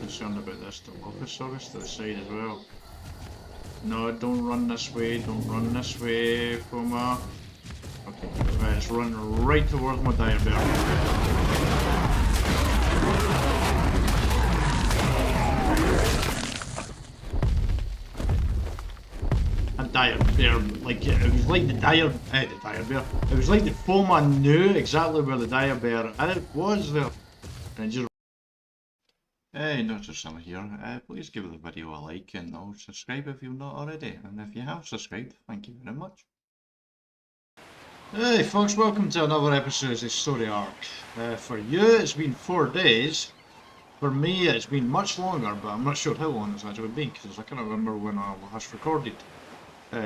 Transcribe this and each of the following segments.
concerned about this Dilophosaurus to the side as well. No, don't run this way, don't run this way, Puma. Okay, let's run right towards my dire bear. And dire bear, like, it was like the dire bear. It was like the Puma knew exactly where the dire bear was there. And just hey, Notretsam here. Please give the video a like and subscribe if you've not already. And if you have subscribed, thank you very much. Hey folks, welcome to another episode of the Story Ark. For you, it's been 4 days. For me, it's been much longer, but I'm not sure how long it's actually been because I can't remember when I last recorded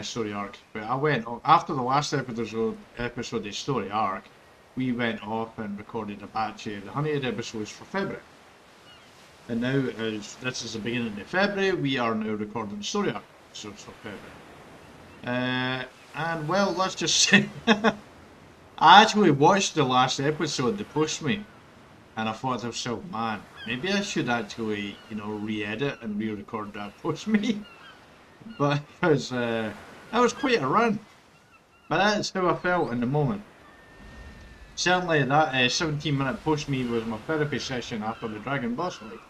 Story Ark. But I went after the last episode of Story Ark. We went off and recorded a batch of the hunted episodes for February. And now, as this is the beginning of February, we are now recording the Story Ark episodes for February. And well, let's just say, I actually watched the last episode they pushed me, and I thought to myself, man, maybe I should actually, re-edit and re-record that post me. But that was quite a run. But that's how I felt in the moment. Certainly that 17-minute post me was my therapy session after the Dragon boss fight,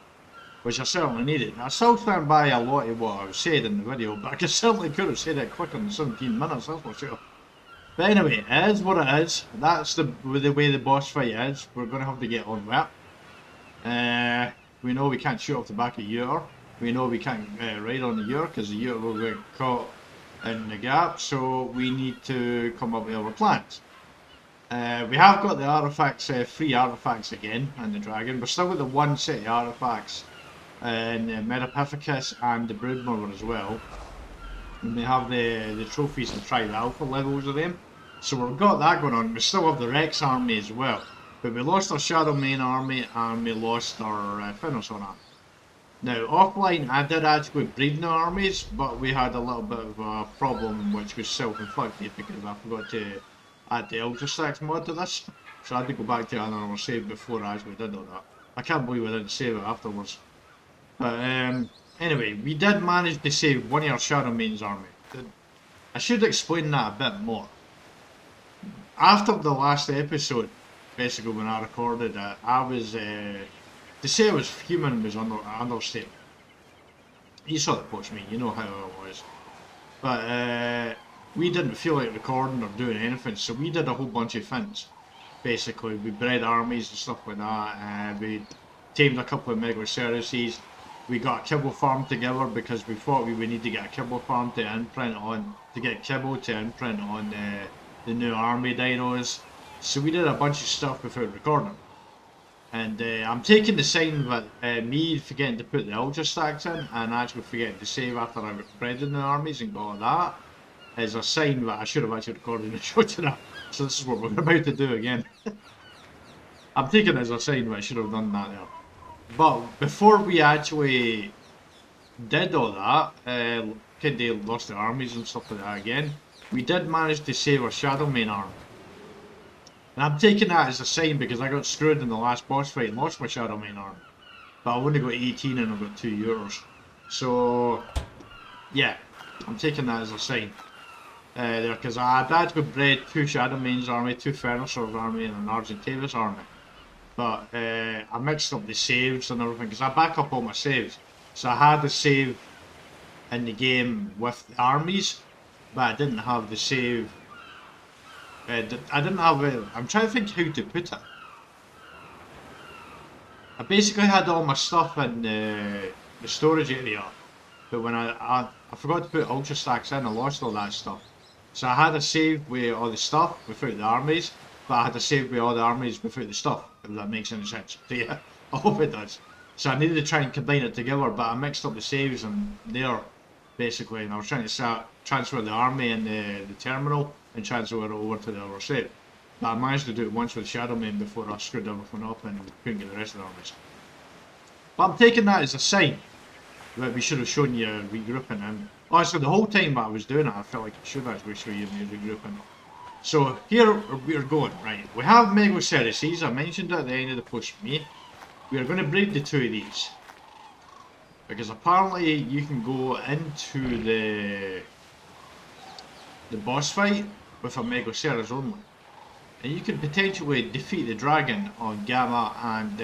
which I certainly needed. I still stand by a lot of what I said in the video, but I certainly could have said it quicker than 17 minutes, that's for sure. But anyway, it is what it is. That's the way the boss fight is. We're going to have to get on with it. We know we can't shoot off the back of Uter. We know we can't ride on the Uter because the Uter will get caught in the gap, so we need to come up with other plans. We have got the artifacts, 3 artifacts again, and the dragon. We're still with the 1 set of artifacts in Metapithecus and the Broodmother as well. And we have the trophies and try the alpha levels of them. So we've got that going on. We still have the Rex army as well. But we lost our Shadow Main army and we lost our Finnosaur army. Now offline I did actually breed new armies, but we had a little bit of a problem which was self-inflicted because I forgot to add the Ultra Stacks mod to this. So I had to go back to another save before I actually did all that. I can't believe I didn't save it afterwards. But anyway, we did manage to save one of our Shadow Main's army. I should explain that a bit more. After the last episode, basically when I recorded it, I was to say I was human was understatement. You saw the post me, you know how it was. But we didn't feel like recording or doing anything, so we did a whole bunch of things. Basically, we bred armies and stuff like that. We tamed a couple of Megacerices. We got a kibble farm together because we thought we would need to get a kibble farm to imprint on, to get kibble to imprint on the new army dinos. So we did a bunch of stuff without recording. And I'm taking the sign that me forgetting to put the Ultra Stacks in and actually forgetting to save after I bred in the armies and got that is a sign that I should have actually recorded and showed you that. So this is what we're about to do again. I'm taking it as a sign that I should have done that there. But before we actually did all that, they lost the armies and stuff like that again, we did manage to save our Shadow Main army. And I'm taking that as a sign because I got screwed in the last boss fight and lost my Shadow Main army. But I've only got 18 and I've got 2 euros. So, yeah, I'm taking that as a sign. There, because I had actually bred 2 Shadow Main's army, 2 Fernosaur's army and an Argentavis army. But I mixed up the saves and everything because I back up all my saves. So I had a save in the game with the armies, but I didn't have the save. I didn't have it. I'm trying to think how to put it. I basically had all my stuff in the storage area, but when I forgot to put Ultra Stacks in, I lost all that stuff. So I had a save with all the stuff without the armies, but I had a save with all the armies without the stuff, if that makes any sense. So yeah, I hope it does. So I needed to try and combine it together, but I mixed up the saves and there, basically, and I was trying to transfer the army and the terminal and transfer it over to the other save. But I managed to do it once with Shadow Main before I screwed everything up and couldn't get the rest of the armies. But I'm taking that as a sign that we should have shown you regrouping. And honestly, the whole time that I was doing it, I felt like I should actually show you me regrouping. So here we're going, right? We have Megacerices, I mentioned at the end of the post me. We are going to breed the 2 of these. Because apparently you can go into the boss fight with a Megaceras only. And you can potentially defeat the dragon on Gamma and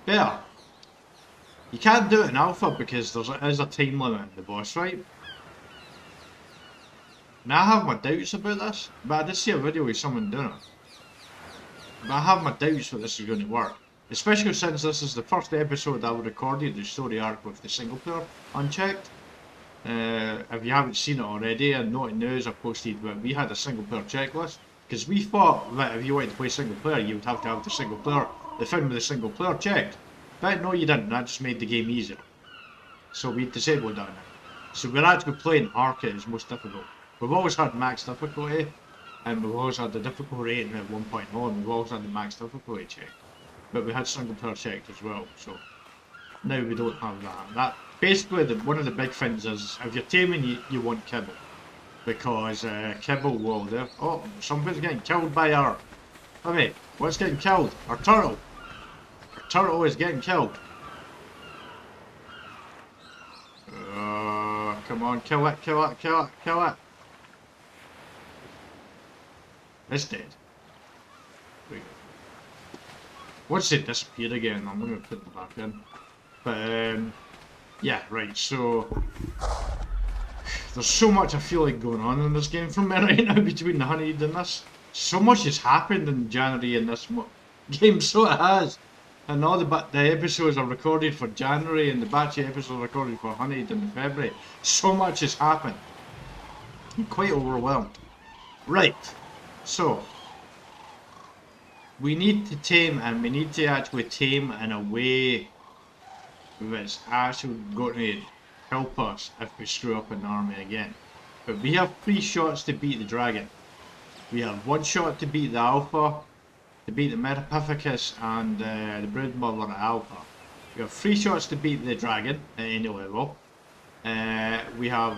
Beta. You can't do it in Alpha because there is a time limit in the boss fight. Now I have my doubts about this, but I did see a video with someone doing it. But I have my doubts that this is going to work. Especially since this is the first episode that I've recorded, the story arc with the single player unchecked. If you haven't seen it already, and Notey News I posted that we had a single player checklist. Because we thought that if you wanted to play single player, you would have to have the single player, the film with the single player checked. But no, you didn't, that just made the game easier. So we disabled that now. So we're actually playing Ark as most difficult. We've always had max difficulty, and we've always had the difficulty rating at 1.0, and we've always had the max difficulty checked. But we had single player checked as well, so now we don't have that. That basically one of the big things is if you're taming, you want kibble, because kibble will there. Oh, something's getting killed by our. I mean, what's getting killed? Our turtle. Our turtle is getting killed. Come on, kill it, kill it, kill it, kill it. It's dead. There we go. Once they disappear again, I'm going to put them back in. But, yeah, right, so there's so much I feel like going on in this game for me right now between the Honeyed and this. So much has happened in January in this game, so it has. And all the episodes are recorded for January and the batch episodes are recorded for Honeyed in February. So much has happened. I'm quite overwhelmed. Right, so we need to tame, and we need to actually tame in a way that's actually going to help us if we screw up in the army again. But we have 3 shots to beat the dragon. We have 1 shot to beat the Alpha, to beat the Metapithecus and the Broodmother at Alpha. We have 3 shots to beat the dragon at any level. We have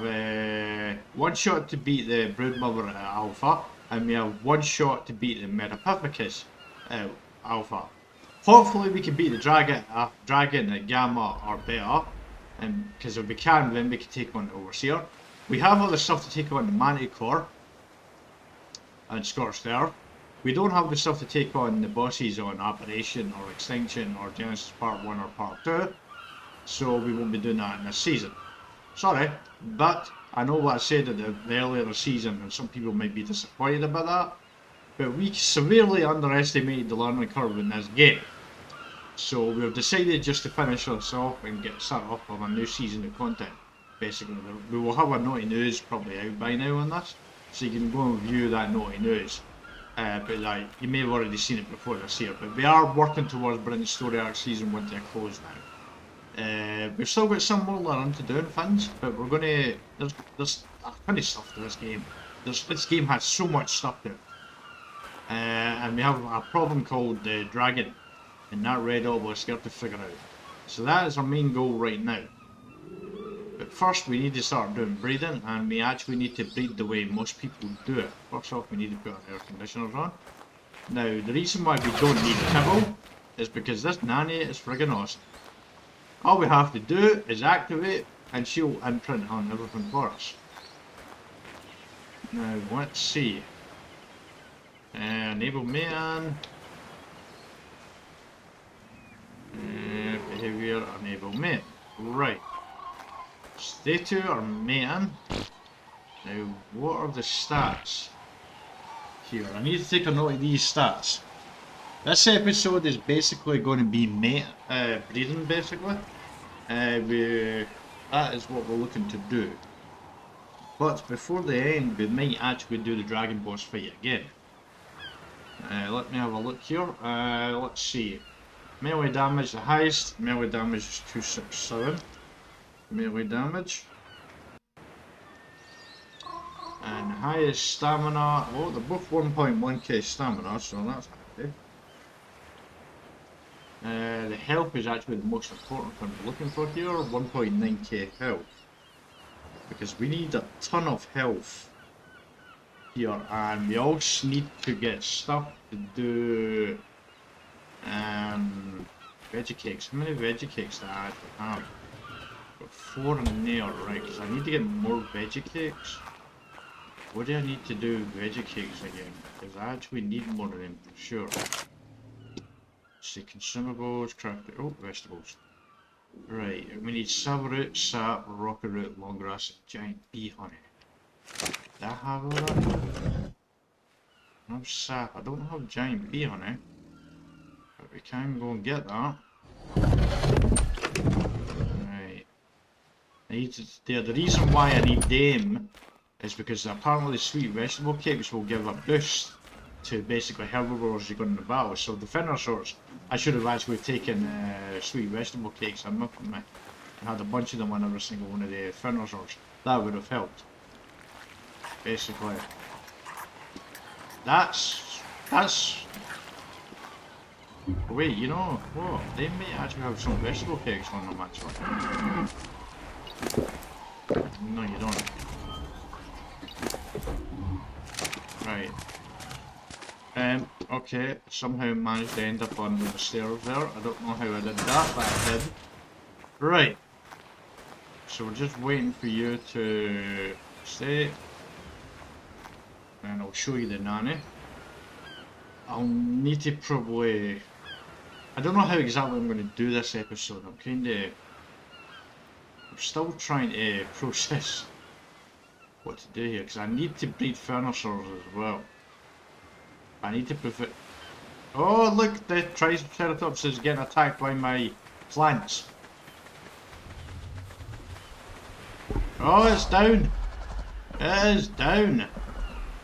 1 shot to beat the Broodmother at Alpha, and we have 1 shot to beat the Metapithecus Alpha. Hopefully we can beat the dragon at Gamma or Beta, and because if we can, then we can take on the Overseer. We have all the stuff to take on the Manticore and Scorched Earth. We don't have the stuff to take on the bosses on Aberration or Extinction or Genesis Part 1 or Part 2, so we won't be doing that in this season. Sorry, but I know what I said at the earlier the season, and some people might be disappointed about that, but we severely underestimated the learning curve in this game. So we've decided just to finish this off and get set up on a new season of content. Basically, we will have a Notey News probably out by now on this, so you can go and view that Notey News. But like, you may have already seen it before this year, but we are working towards bringing Story Ark Season 1 to a close now. We've still got some more learning to do in things, but we're going to, there's a ton of stuff to this game. This game has so much stuff to it. And we have a problem called the Dragon, and that red orb we're scared to figure out. So that is our main goal right now. But first we need to start doing breeding, and we actually need to breed the way most people do it. First off, we need to put our air conditioners on. Now, the reason why we don't need kibble is because this nanny is friggin' awesome. All we have to do is activate, and she'll imprint on everything for us. Now, let's see. Enable main. Behavior, enable main. Right. Stay to our main. Now, what are the stats here? I need to take a note of these stats. This episode is basically going to be breeding, basically. That is what we're looking to do. But before the end, we might actually do the dragon boss fight again. Let me have a look here. Let's see. Melee damage, the highest melee damage is 267. Melee damage. And highest stamina, oh, they're both 1.1k stamina, so that's handy. The health is actually the most important thing we're looking for here, 1.9k health. Because we need a ton of health here, and we also need to get stuff to do veggie cakes. How many veggie cakes do I actually have? got 4 in there, right, because I need to get more veggie cakes. What do I need to do with veggie cakes again? Because I actually need more of them for sure. See, consumables, craft, oh, vegetables. Right, we need saveroot, sap, rocket root, long grass, and giant bee honey. Do I have all that? I have sap, I don't have giant bee honey. But we can go and get that. Right. The reason why I need them is because apparently the sweet vegetable cakes will give a boost to basically herbivores you got in the battle. So the Finnosaurs, I should have actually taken sweet vegetable cakes and with me and had a bunch of them on every single one of the Finnosaurs. That would have helped. Basically. That's wait, you know what? They may actually have some vegetable cakes on them actually. No, you don't. Right. Okay, somehow managed to end up under the stairs there. I don't know how I did that, but I did. Right. So we're just waiting for you to stay. And I'll show you the nanny. I'll need to probably... I don't know how exactly I'm going to do this episode. I'm still trying to process what to do here, because I need to breed Finnosaurs as well. I need to prove it. Oh, look, the Triceratops is getting attacked by my plants. Oh, it's down. It is down.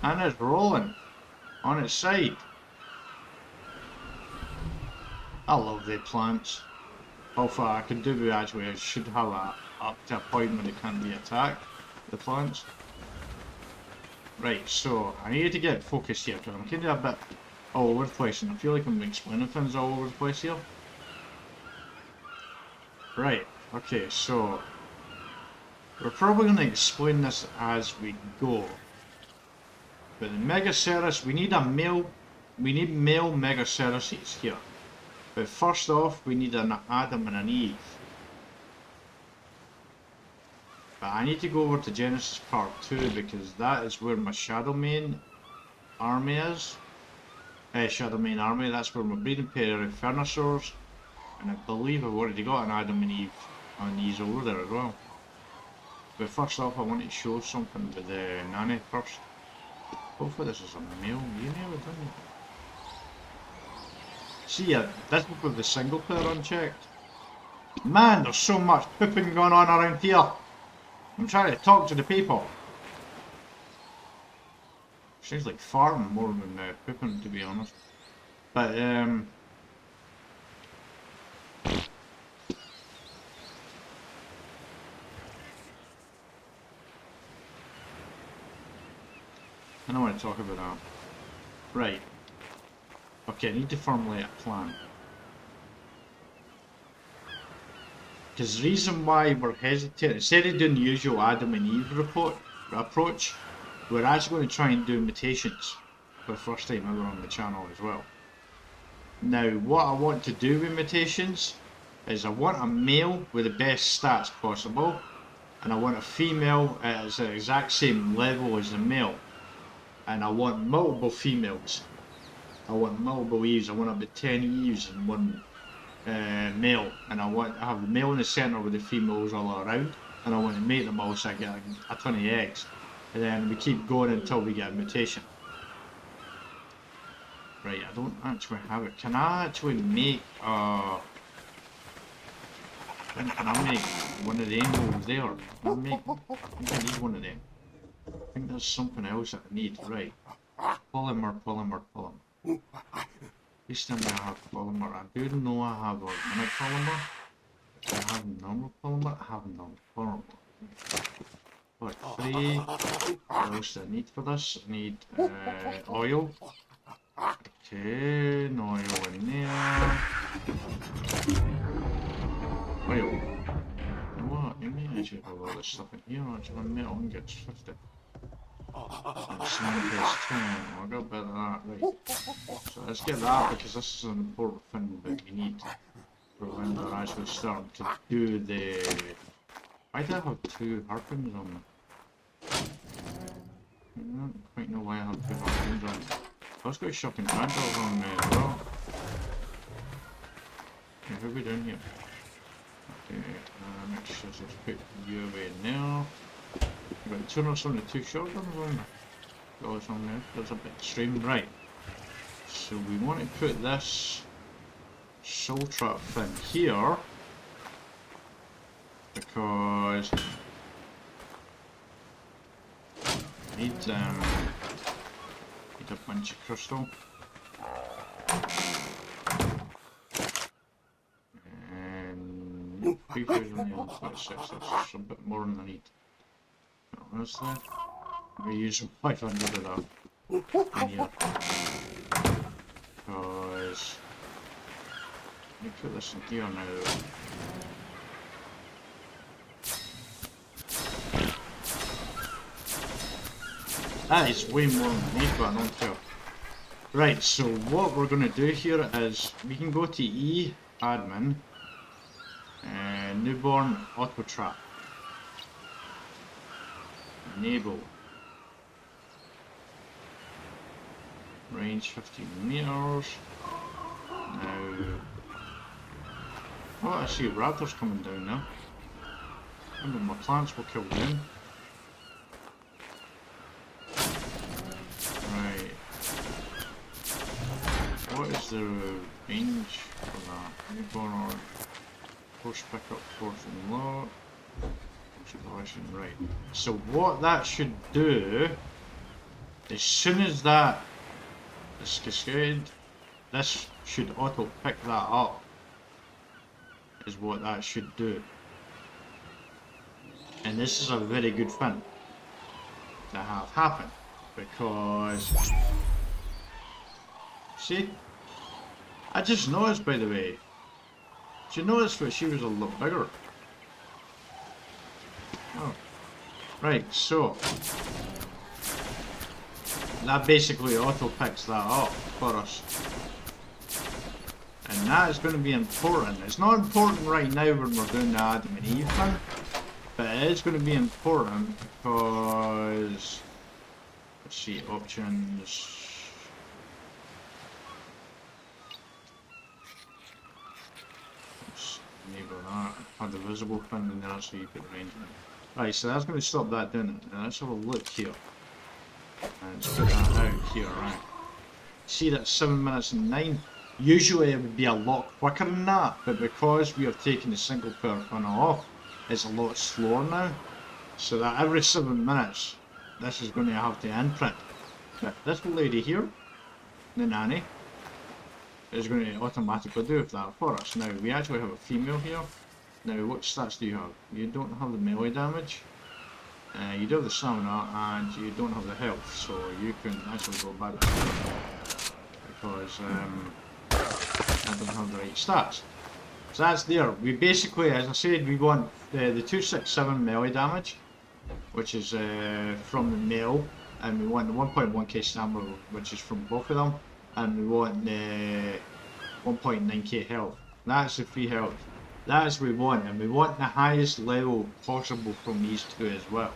And it's rolling on its side. I love the plants. How far I can do actually, I should have up to a point where they can't be attacked, the plants. Right, so I need to get focused here because I'm kind of a bit all over the place and I feel like I'm explaining things all over the place here. Right, okay, so we're probably going to explain this as we go. But the Megaceras, we need male Megaceroses here. But first off, we need an Adam and an Eve. But I need to go over to Genesis Part 2 because that is where my Shadowmane army is. Shadowmane army, that's where my breeding pair of Finnosaurs. And I believe I've already got an Adam and Eve on these over there as well. But first off, I want to show something with the nanny first. Hopefully this is a male female, isn't it? See ya, this is with the single player unchecked. Man, there's so much pooping going on around here. I'm trying to talk to the people. Seems like farming more than pooping, to be honest. But, I don't want to talk about that. Right. Okay, I need to formulate a plan. Because the reason why we're hesitating, instead of doing the usual Adam and Eve approach, we're actually going to try and do mutations for the first time ever on the channel as well. Now, what I want to do with mutations is I want a male with the best stats possible, and I want a female at the exact same level as the male. And I want multiple females. I want multiple Eves. I want up to 10 Eves and one male. And I want to have the male in the centre with the females all around. And I want to mate them all so I get a ton of eggs. And then we keep going until we get a mutation. Right, I don't actually have it. Can I actually make when can I make one of them over there? Can I think I need one of them. I think there's something else that I need. Right. Polymer. At least I have polymer. I do know I have organic polymer. Do I have normal polymer? I have normal polymer. But 3. What else do I need for this? I need oil. Okay, no oil in there. Oil. You know what? You may actually have all this stuff in here. Actually, metal ingots 50. And sand is 10. I'll go better than that, right. So let's get that because this is an important thing that we need for when we're actually starting to do the Why do I have two harpoons on me? I don't quite know why I have two harpoons on me. I was got shocking randles on me as well. Okay, who are we doing here? Okay, make sure to put you away now. I've got 272 shotguns on me. Got us on there. That's a bit extreme, right? So we want to put this soul trap thing here because I need a bunch of crystal. And 3,026, that's a bit more than I need. Honestly, I'm going to use 500 of that in here. Because let me put this in here now. That is way more than I need, but I don't care. Right, so what we're going to do here is we can go to E, admin, newborn auto trap, enable, range 15 meters. Now, oh, I see raptors coming down now. Remember, my plants will kill them. Right. What is the range for that? Newborn or force pickup, force unlock. Right. So what that should do, as soon as that is cascaded, this should auto pick that up, is what that should do. And this is a very good thing to have happen, because, see, I just noticed, by the way, did you notice that she was a lot bigger? Oh, right, so that basically auto picks that up for us, and that is going to be important. It's not important right now when we're doing the Adam and Eve thing, but it is going to be important because, let's see, options. Let's enable that. Add the visible thing in there so you can range it. Right, so that's going to stop that doing it. Now let's have a look here. And let's put that out here, right. See, that's 7 minutes and 9. Usually it would be a lot quicker than that, but because we have taken the single player fun off, it's a lot slower now. So that every 7 minutes, this is going to have to imprint. But this lady here, the nanny, is going to automatically do that for us. Now, we actually have a female here. Now, what stats do you have? You don't have the melee damage, you do have the stamina, and you don't have the health, so you can actually go back because I don't have the right stats. So that's there. We basically, as I said, we want the 267 melee damage, which is from the male, and we want the 1.1k stamina, which is from both of them, and we want the 1.9k health. That's the free health. That's what we want, and we want the highest level possible from these two as well.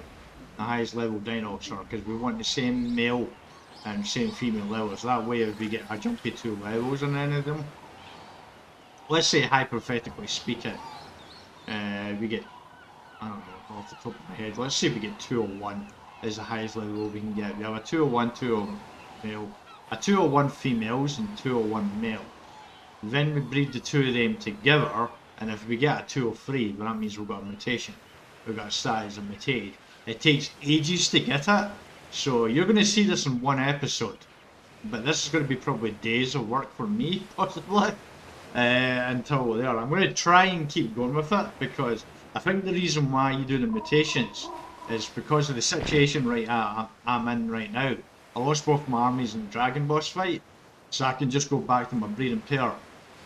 The highest level dinosaur, because we want the same male and same female levels. That way, if we get a jumpy 2 levels on any of them, let's say hypothetically speaking, we get, I don't know, off the top of my head, let's say we get 201 is the highest level we can get. We have a 201, 201 male, a 201 females and 201 male. Then we breed the two of them together, and if we get a 203, well, that means we've got a mutation. We've got a status of mutated. It takes ages to get it, so you're going to see this in one episode. But this is going to be probably days of work for me, possibly, until there. I'm going to try and keep going with it, because I think the reason why you do the mutations is because of the situation I'm in right now. I lost both my armies in the dragon boss fight, so I can just go back to my breeding pair.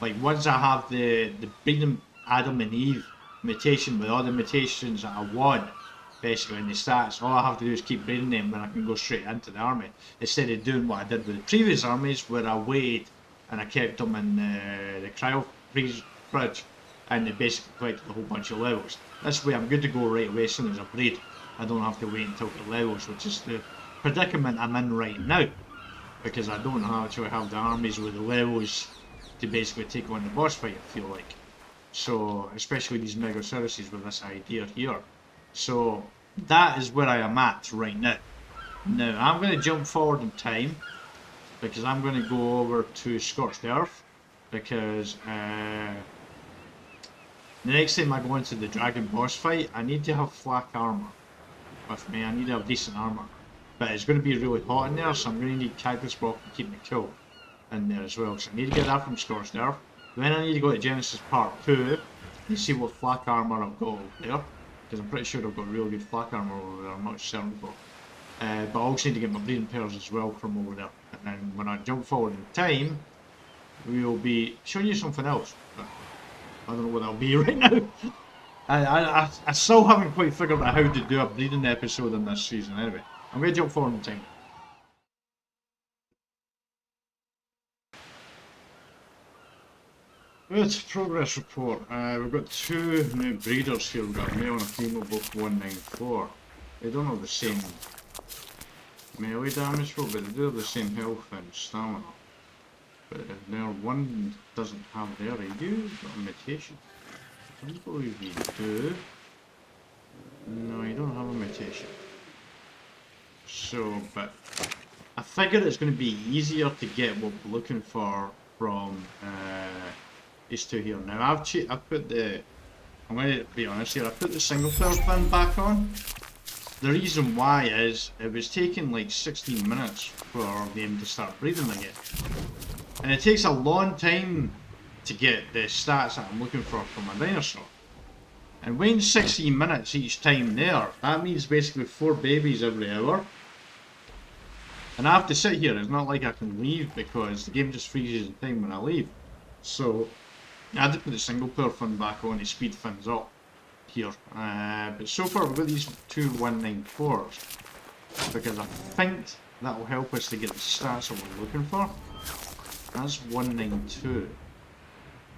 Like, once I have the breeding Adam and Eve mutation with all the mutations that I want, basically in the stats, all I have to do is keep breeding them, then I can go straight into the army, instead of doing what I did with the previous armies, where I waited and I kept them in the cryo fridge, and they basically collected a whole bunch of levels. This way I'm good to go right away as soon as I breed. I don't have to wait until the levels, which is the predicament I'm in right now, because I don't actually have the armies with the levels to basically take on the boss fight, I feel like. So, especially these Mega Services with this idea here. So, that is where I am at right now. Now, I'm going to jump forward in time, because I'm going to go over to Scorched Earth, because the next time I go into the dragon boss fight, I need to have flak armor with me. I need to have decent armor. But it's going to be really hot in there, so I'm going to need cactus block to keep me cool in there as well. So I need to get that from Scorched Earth. Then I need to go to Genesis Part 2 and see what flak armor I've got over there. Because I'm pretty sure I've got really good flak armor over there, I'm not certain about. But I also need to get my breeding pairs as well from over there. And then when I jump forward in time, we will be showing you something else. But I don't know what that'll be right now. I still haven't quite figured out how to do a breeding episode in this season anyway. I'm going to jump forward in time. Good, progress report. We've got 2 new breeders here. We've got a male and a female, both 194. They don't have the same melee damage for, but they do have the same health and stamina. But their one doesn't have their AU, got a mutation. I don't believe you do. No, you don't have a mutation. So, but I figure it's going to be easier to get what we're looking for from these 2 here. Now I've put the, I'm going to be honest here, I put the single player fin back on. The reason why is it was taking like 16 minutes for our game to start breeding again. And it takes a long time to get the stats that I'm looking for from a dinosaur. And when 16 minutes each time there, that means basically 4 babies every hour. And I have to sit here, it's not like I can leave because the game just freezes in time when I leave. So I had to put the single player fin back on to speed things up here. But so far we've got these 2 194s because I think that will help us to get the stats that we're looking for. That's 192,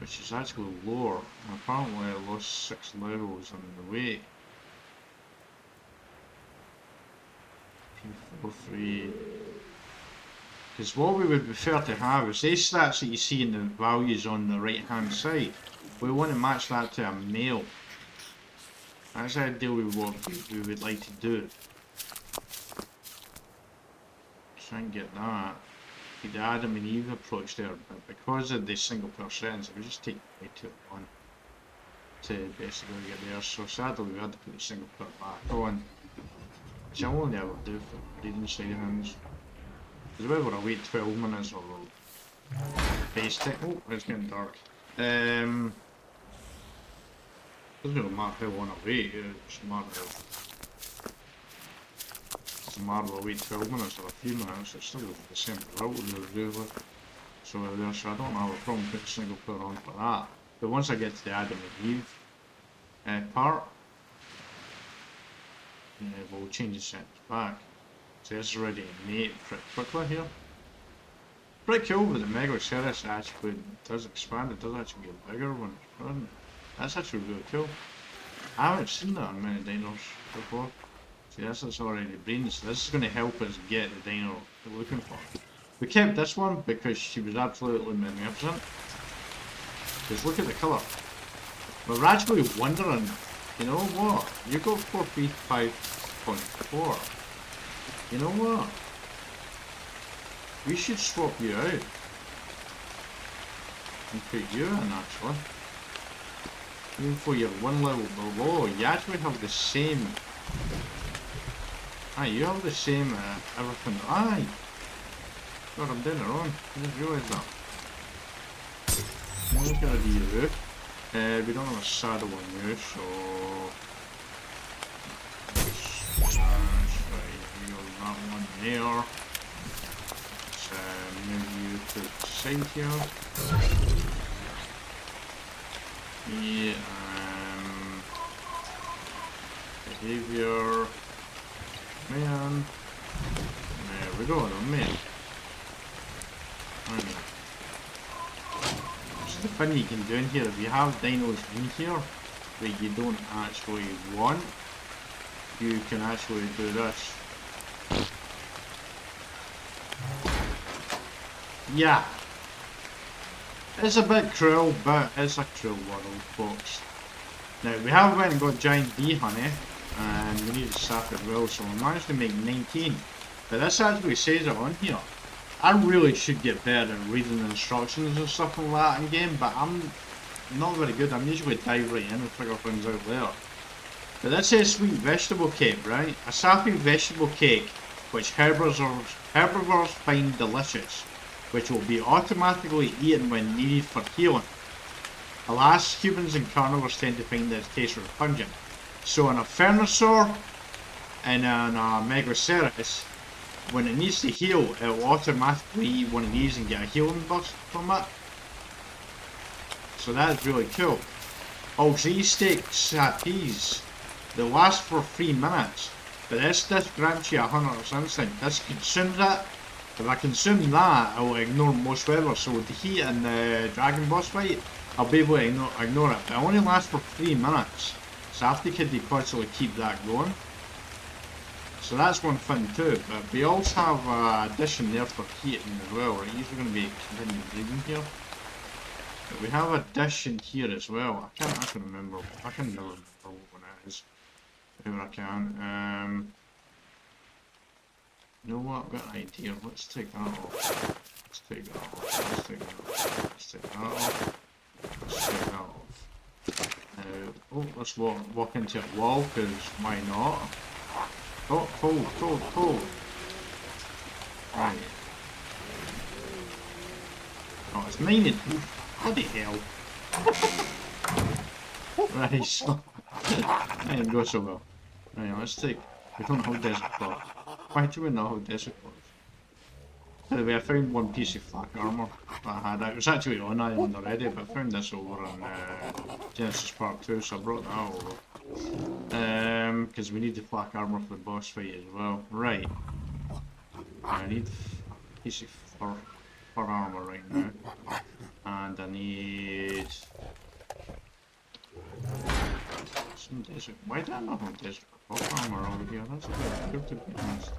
which is actually lower. And apparently I lost 6 levels on the way. 343. Because what we would prefer to have is these stats that you see in the values on the right hand side. We want to match that to a male. That's ideally what we would like to do. Try and get that. The Adam and Eve approach there, but because of the single player settings, it would just take way too long to basically get there. So sadly, we had to put the single player back on, which I only ever do for breeding side of things. Because whether I wait 12 minutes or base tech. Oh, it's getting dark. Doesn't really matter how long I wait, it's a matter of wait 12 minutes or a few minutes, it's still the same result really. So I don't have a problem putting single player on for that. But once I get to the Adam and Eve part, we'll change the settings back. So this is already innate pretty quickly here. Pretty cool that the Mega Ceres actually does expand, it does actually get bigger when it's running. That's actually really cool. I haven't seen that on many dinos before. See, this is already breeding, so this is going to help us get the dino we're looking for. We kept this one because she was absolutely magnificent. Just look at the colour. We're actually wondering, you know what? You got 435.4. You know what? We should swap you out. And put you in actually. Even though you're 1 level below, you actually have the same. You have the same everything. God, I'm doing it wrong. I didn't realise that. I'm gonna do you. We don't have a saddle on you, so. That one there. Let's move you to the side here. Yeah, behavior, man, there we go, the man. the thing you can do in here, if you have dinos in here that you don't actually want, you can actually do this. Yeah. It's a bit cruel, but it's a cruel world, folks. Now, we have went and got giant bee honey, and we need to sap as well, so we managed to make 19. But this actually says it on here. I really should get better at reading the instructions and stuff like that in game, but I'm not very good. I'm usually dive right in and figure things out later. But this says sweet vegetable cake, right? A sappy vegetable cake which herbivores find delicious, which will be automatically eaten when needed for healing. Alas, humans and carnivores tend to find this taste repugnant. So an Infernosaur and an Megaceros, when it needs to heal, it will automatically eat one of these and get a healing buff from it. So that's really cool. Also, these steak sappies, they last for 3 minutes, but this grants you a hunter's instinct. This consumes it. If I consume that, I will ignore most weather, so with the heat and the dragon boss fight, I'll be able to ignore it. But it only lasts for 3 minutes, so I have to constantly keep that going. So that's one thing too, but we also have an addition there for heating as well, right? These are going to be continuing breathing here. But we have a addition here as well. I can remember, I can never remember what one it is. Whenever I can. You know what, I've got an idea. Let's take that off. Let's take that off. Let's take that off. Let's take that off. Let's take that off. Oh, let's walk into a wall, because why not? Oh, cold. Right. Oh, it's mining. Bloody hell. Right, so. That didn't go so well. Right, let's take. We don't hold desert cloth. Why do we not hold desert cloth? By the way, I found one piece of flak armour that I had. It was actually on island already, but I found this over in Genesis Part 2, so I brought that over. Because we need the flak armour for the boss fight as well. Right. I need a piece of fur armour right now. And I need some desert. Why did I not have desert cloth armour over here? That's a bit good to be honest.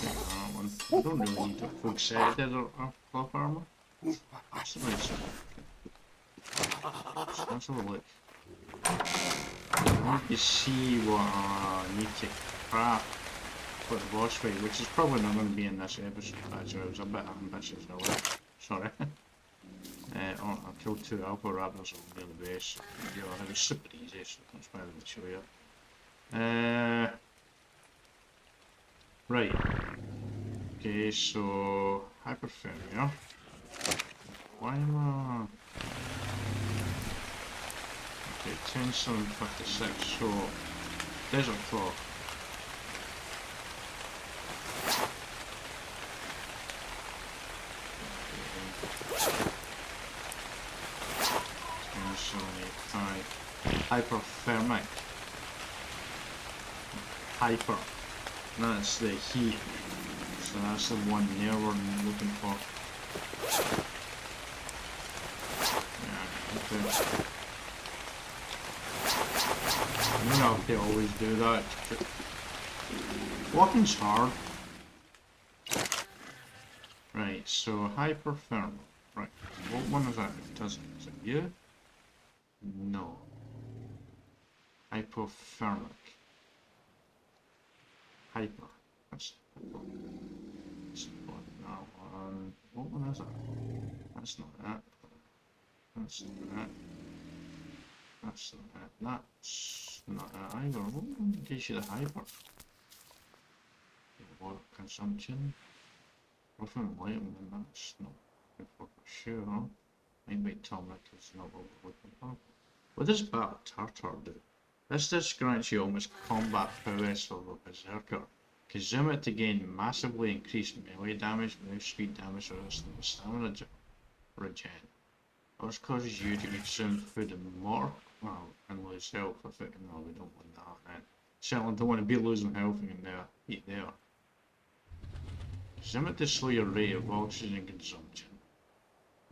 Take that one. I don't really need a full set of desert cloth armour. That's a nice one. So let's have a look. I need to see what I need to craft for the boss fight, which is probably not going to be in this episode. Actually, I was a bit ambitious earlier. Sorry. Oh, I killed 2 alpha raptors over near the base. Yeah, it was super easy, so that's why I didn't show you. Right. Okay, so hyperthermia. Why am I? Okay, 10,756. So desert cloth. Hyperthermic. Hyper. That's the heat. So that's the one there we're looking for. Yeah, okay. You know they always do that. Walking's hard. Right, so hyperthermal. Right, what one is that? Is it you? No. Hypothermic. Hyper. That's that one. What one is that? That's not that. That's not that. That's not that. That's not that either. What one gives you the hyper? Water consumption. Roughen lighting, that's not good for sure. Maybe atomic is not what we're looking for. What does Battle Tartar do? This grants you almost combat prowess of a berserker. Consume it to gain massively increased melee damage, move speed, damage resistance, and stamina regen. This causes you to consume food and more, well, and lose health if it. No, we don't want that then. Certainly don't want to be losing health in there, eat there. Consume it to slow your rate of oxygen consumption.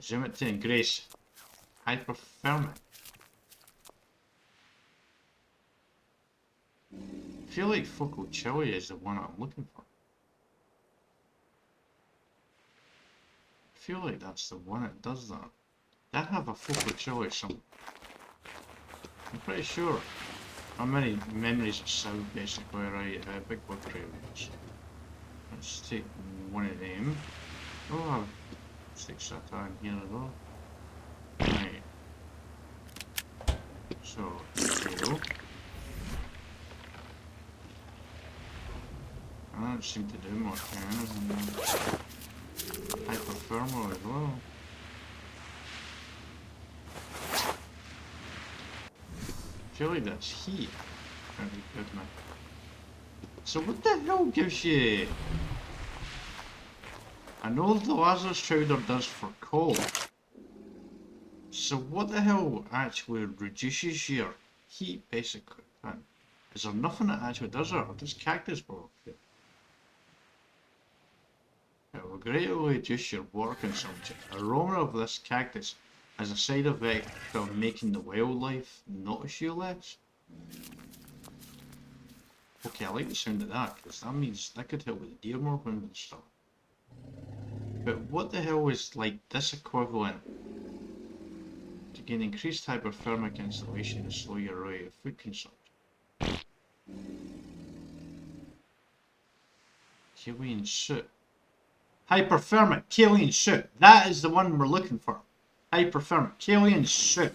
Zoom it to Grace. Hyperthermic. I feel like Focal Chili is the one I'm looking for. I feel like that's the one that does that. That have a Focal Chili somewhere. I'm pretty sure. How many memories of sound basically, right? Big wood cravings. Let's take one of them. Oh, let's take Satan here as well. Right. So, potato. I don't seem to do much here. Hyperthermal as well. I feel like that's heat. Very good, man. So what the hell gives you... I know the Lazarus chowder does for cold. So what the hell actually reduces your heat, basically? Man, is there nothing that actually does it? Or does cactus work? It will greatly reduce your water consumption. Aroma of this cactus has a side effect of making the wildlife notice you less. Okay, I like the sound of that, because that means that could help with the deer movement and stuff. But what the hell is like this equivalent to gain increased hyperthermic insulation and slow your rate of food consumption? Killian soup. Hyperthermic Killian soup. That is the one we're looking for. Hyperthermic Killian soup.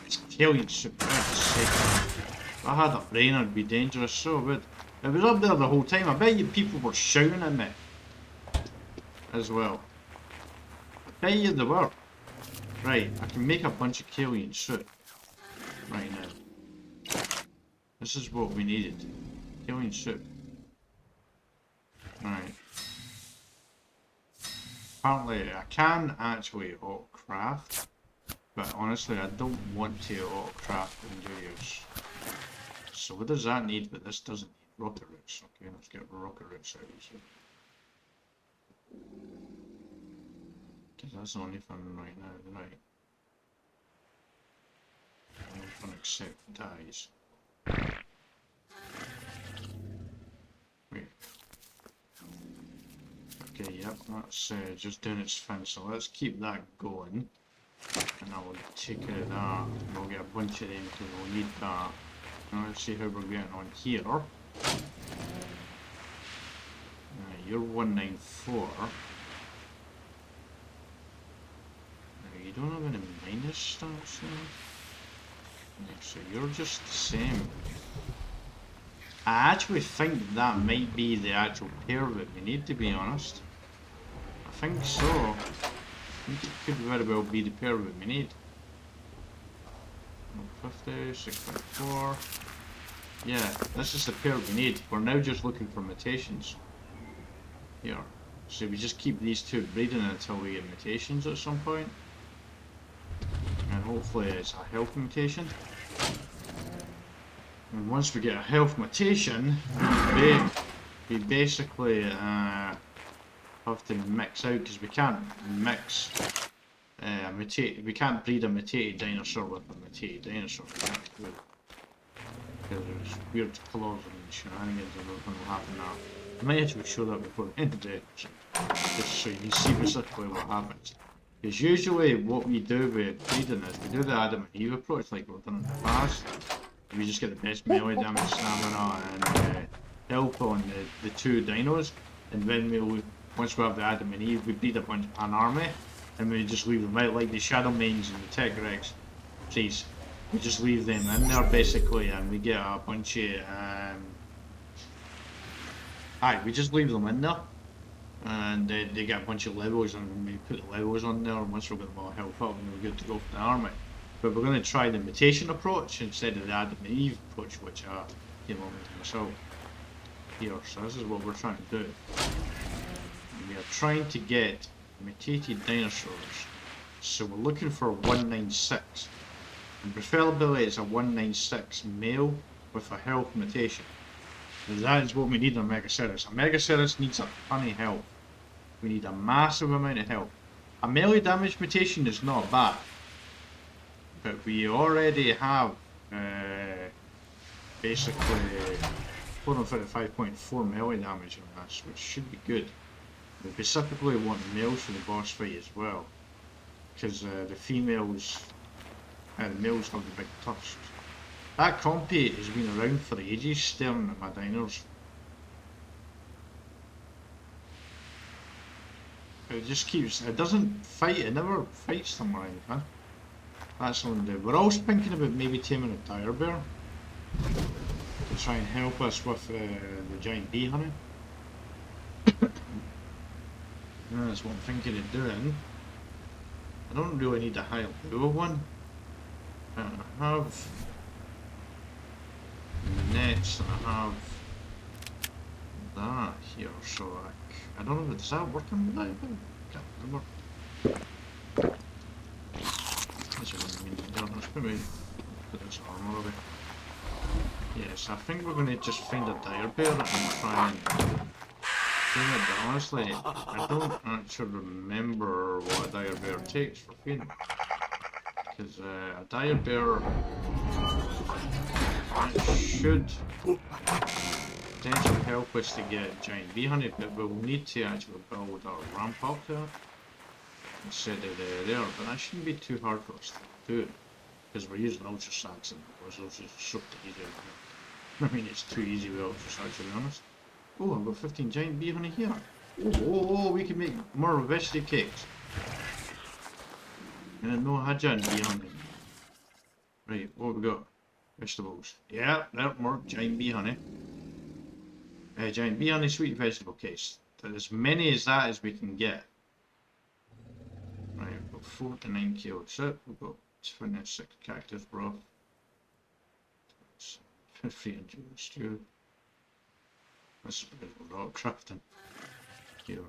It's Killian soup. If I had a brain, I'd be dangerous. So good. It was up there the whole time. I bet you people were shouting at me as well. I bet you they were. Right, I can make a bunch of Killian soup right now. This is what we needed. Killian soup. Right. Apparently I can actually auto-craft, but honestly I don't want to auto-craft endures. So what does that need? But this doesn't need rocket roots. Okay, let's get rocket roots out of here. Because that's the only thing right now, right? Only thing except dies. Wait. Okay, yep, that's just doing its thing, so let's keep that going. And I will take care of that, and we'll get a bunch of them because we'll need that. Now let's see how we're getting on here. You're 194. Now you don't have any minus stats there. So you're just the same. I actually think that might be the actual pair that we need, to be honest. I think so. I think it could very well be the pair that we need. 50, 6.4. Yeah, this is the pair we need. We're now just looking for mutations. Here. So we just keep these two breeding until we get mutations at some point. And hopefully it's a health mutation. And once we get a health mutation, we basically have to mix out, because we can't mix we can't breed a mutated dinosaur with a mutated dinosaur. Because there's weird colours and shenanigans and everything will happen now. I might actually show that before the end of the episode, just so you can see specifically what happens. Because usually what we do with breeding is we do the Adam and Eve approach like we've done in the past. We just get the best melee damage, stamina, and health on the two dinos, and then once we have the Adam and Eve, we breed an army, and we just leave them out like the Shadow Mains and the Tech Rex. Please, we just leave them in there basically, and we get a bunch of we just leave them in there, and they get a bunch of levels, and we put the levels on there, and once we've got them all health up, and we're good to go for the army. But we're going to try the mutation approach instead of the Adam and Eve approach, which I came up with myself here. So this is what we're trying to do. We are trying to get mutated dinosaurs. So we're looking for 196. And preferably it's a 196 male with a health mutation. And that is what we need in a Megaceros. A Megaceros needs a ton of health. We need a massive amount of health. A melee damage mutation is not bad, but we already have basically 455.4 melee damage on this, which should be good. We specifically want males for the boss fight as well, because the females and the males have the big tusks. That compy has been around for ages, staring at my diners. It just keeps, it doesn't fight, it never fights them or anything. That's on the, we're always thinking about maybe taming a dire bear to try and help us with the giant bee honey. That's what I'm thinking of doing. I don't really need a high level one. I have nets and I have that here, so I don't know, does that work on that? I can't remember. That's what I mean, let's put this armor away. Yes, I think we're going to just find a dire bear and try and feed it, but honestly, I don't actually remember what a dire bear takes for feeding. Because a dire bear should potentially help us to get giant bee honey, but we'll need to actually build our ramp up to it instead of there, but that shouldn't be too hard for us to do, because we're using ultra sacks and those are super easy. I mean, it's too easy with ultra sacks, to be honest. Oh, I've got 15 giant bee honey here. Oh, we can make more vegetable cakes. And no, I had giant bee honey. Right, what have we got? Vegetables. Yeah, that worked. Giant bee honey. Giant bee honey sweet vegetable cakes. As many as that as we can get. Right, we've got 49 kilos. So we've got 26 cactus broth. 300 stew. This is because we're rock crafting. Here.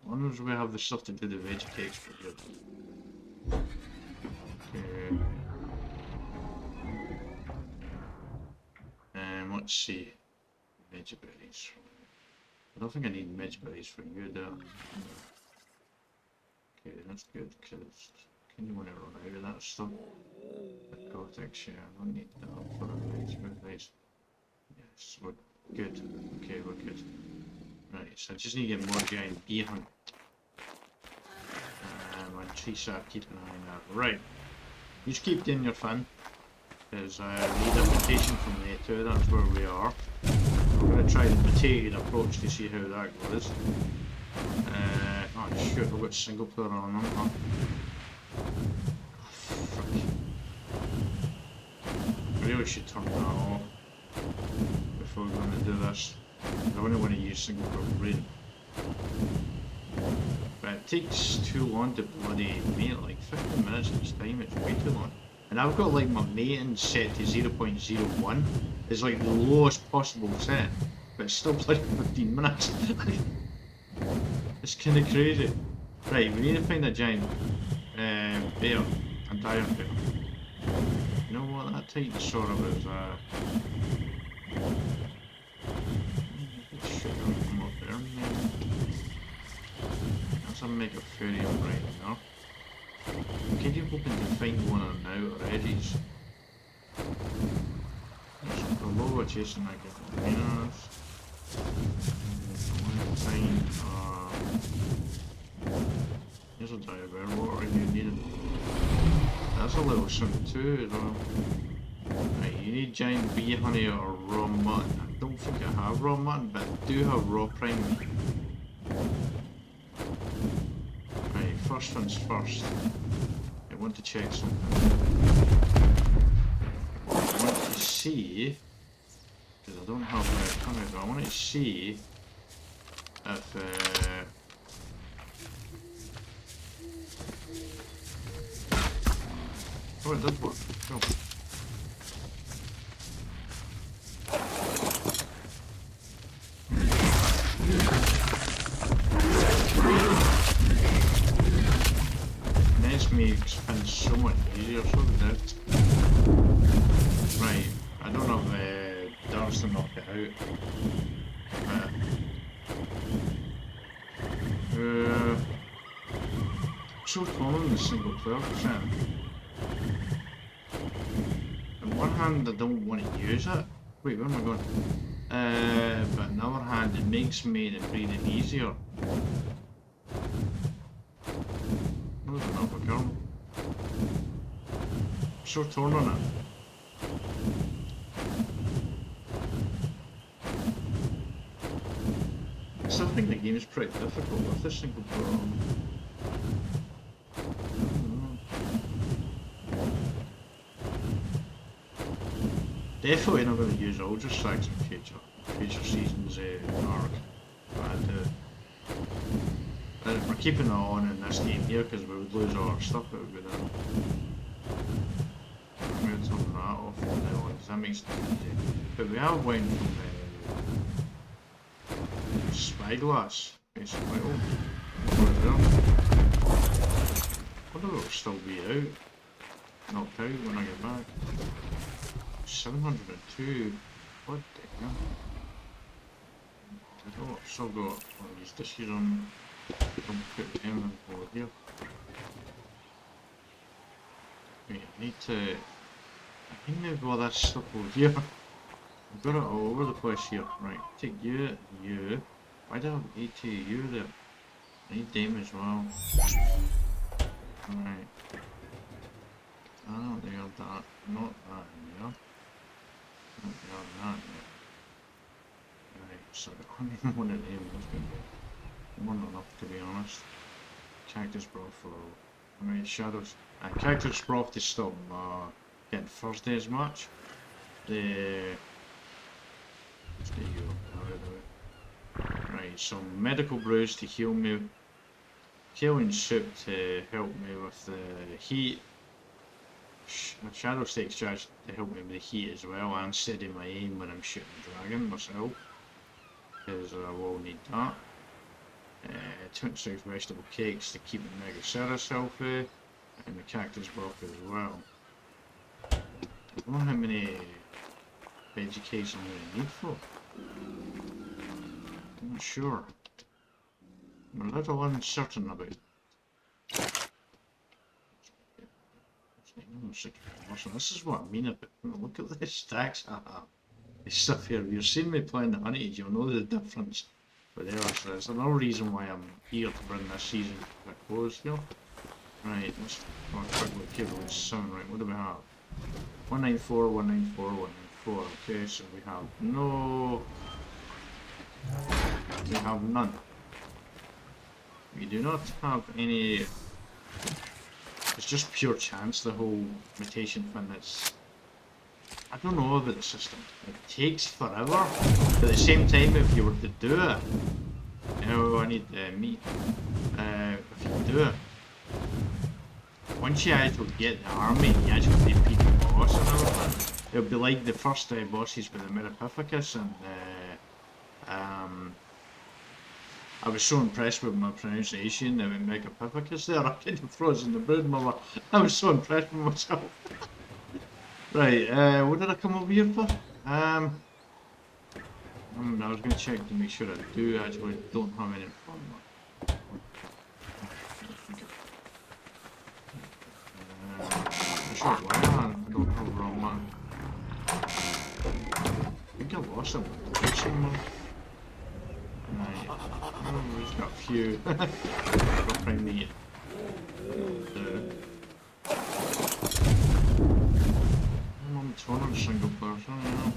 As long as we have the stuff to do the veggie cakes, we're good. Okay. Let's see. Veggie berries. I don't think I need veggie berries for you there. Okay, that's good, because can you want to run out of that stuff? The cortex, yeah, I don't need that for a veggie berries. Yes, we're good. Okay, we're good. Right, so I just need to get more giant bee hunt. And my tree sap, keep an eye on that. Right, you just keep doing your fun. Because I need a mutation from Notey, that's where we are. I'm going to try the mutated approach to see how that goes. Oh shoot, I've got single player on them, huh? Frick. I really should turn that off before we're going to do this. I only want to use single player brain. But it takes too long to bloody mate, like 15 minutes each time, it's way too long. And I've got like my mating set to 0.01. It's like the lowest possible set, but it's still like 15 minutes. It's kind of crazy. Right, we need to find a giant bear, a dire bear. You know what that Titanosaur is? Shit, don't come up there, man. That's a Megatherium right now. I'm kind of hoping to find one on now already. There's a Prologa chasing like a miners. Here's a dire bear. What are you needing? That's a little something too as well. Right, you need giant bee honey or raw mutton. I don't think I have raw mutton, but I do have raw prime. Right, first things first. I want to check something. I want to see, because I don't have red honey, but I want to see if oh, it does work. Cool. Makes things so much easier, so that. Right, I don't know if darts to knock it out. so torn on the single player percent. On one hand, I don't want to use it. Wait, where am I going? But on the other hand, it makes me the breathing easier. Where's another girl? I'm so torn on it. I still think the game is pretty difficult with this single player. Definitely not going to use Ultra Strikes in future seasons arc, but I do. And if we're keeping it on in this game here, because we would lose all our stuff, it would be there. I'm going to turn that off from now on, because that makes it easy. But we have went from Spyglass, basically. Oh, over there. I wonder if it'll still be out. Knocked out when I get back. 702. What the hell? Oh, I've still got one of these dishes on. Don't put them over here. Wait, I need to. I think maybe all that stuff over here. I've got it all over the place here. Right, take you, you. Why do I have 80 you there? I need them as well. Right. That there, that, not that in there. Not there, that there. Right, so I need one of them. That's going to be more than enough, to be honest. Cactus broth for. Right, shadows. Cactus broth is still getting Thursday as much. Stay you. Right, some medical brews to heal me. Healing soup to help me with the heat. Shadow steak extract to help me with the heat as well, and steady my aim when I'm shooting the dragon myself, because I will need that. 26 vegetable cakes to keep the Megaceras healthy, and the cactus broth as well. I don't know how many veggie cakes I'm going to need for. I'm not sure. I'm a little uncertain about it. This is what I mean about. Look at the stacks I have. This stuff here. If you've seen me playing the Hunted, you'll know the difference. But there's another reason why I'm here to bring this season to a close here. Right, let's go quickly cable this sound. Right, what do we have? 194, 194, 194. Okay, so we have no. We have none. We do not have any. It's just pure chance, the whole mutation thing. It's. I don't know about the system. It takes forever. But at the same time, if you were to do it, you know, I need meat. If you do it, once you actually get the army, you actually defeat the boss and everything. It'll be like the first bosses with the Metapificus, and I was so impressed with my pronunciation of Megapithecus there. I kind of frozen the brood mother. I was so impressed with myself. Right, what did I come over here for? I was going to check to make sure I do actually don't have any fun. I'm sure why I don't have the wrong one. I think I lost him somewhere. Right, oh, we've got a few. We'll find the I'm on 200 single player, so you know.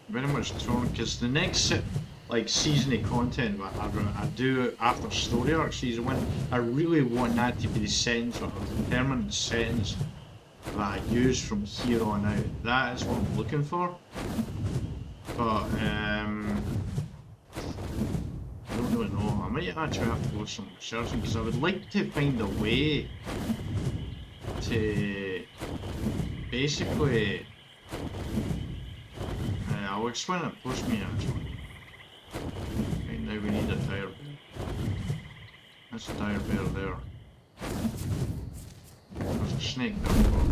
Very much torn, because the next like season of content I do after Story Ark season 1, I really want that to be the settings, or the permanent settings that I use from here on out. That is what I'm looking for. But I don't really know. I might actually have to go some searching, because I would like to find a way to basically. I'll explain it post me actually. Right now we need a dire bear. That's a dire bear there. There's a snake down below.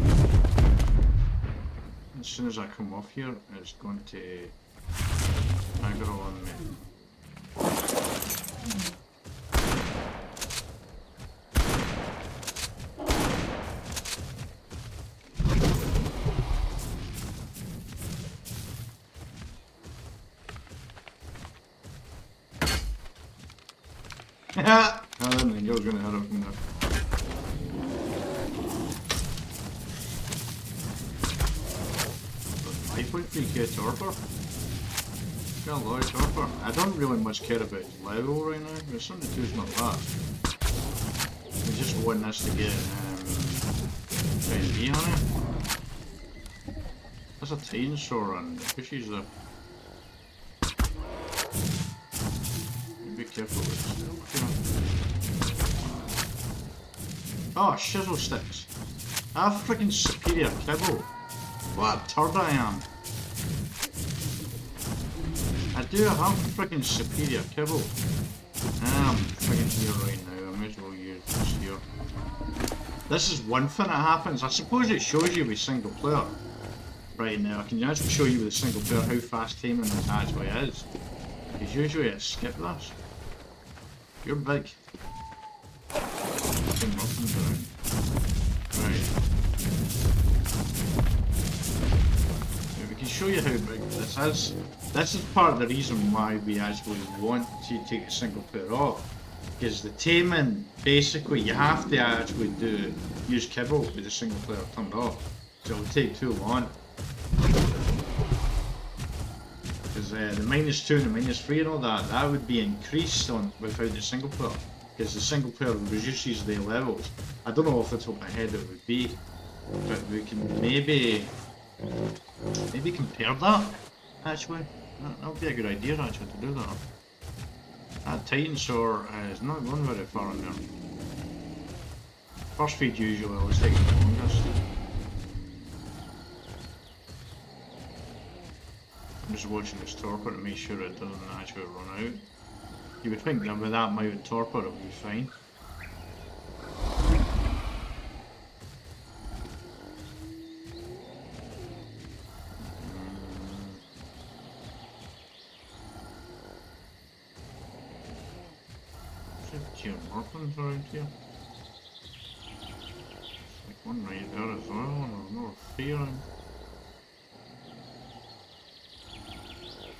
as soon as I come off here, it's going to aggro on me. I didn't think I was going to hit him from there. I put 3k torpor. Got a lot of torpor. I don't really much care about his level right now, but 72 is not bad. We just want this to get E on it. There's a Titan Sword and the fishies there. Be careful with this. Oh, shizzle sticks. I have freaking superior kibble. What a turd I am. I do have freaking superior kibble. I'm freaking here right now. I may as well use this here. This is one thing that happens. I suppose it shows you with single player. Right now, I can actually show you with a single player how fast taming this actually is. Because usually I skip this. You're big. Right. Yeah, we can show you how big this is. This is part of the reason why we actually want to take a single player off. Because the taming, basically, you have to actually use kibble with the single player turned off. So it will take too long. Because the -2 and the -3 and all that, that would be increased on without the single player. Because the single player reduces their levels. I don't know off the top of my head it would be, but we can maybe compare that. Actually, that would be a good idea actually to do that. That Titan Sword is not going very far in there. First feed usually always takes the longest. I'm just watching this torpor to make sure it doesn't actually run out. You would think that with that amount of torpor it would be fine. There's orphans around here. There's like one right there as well, and there's more fear in.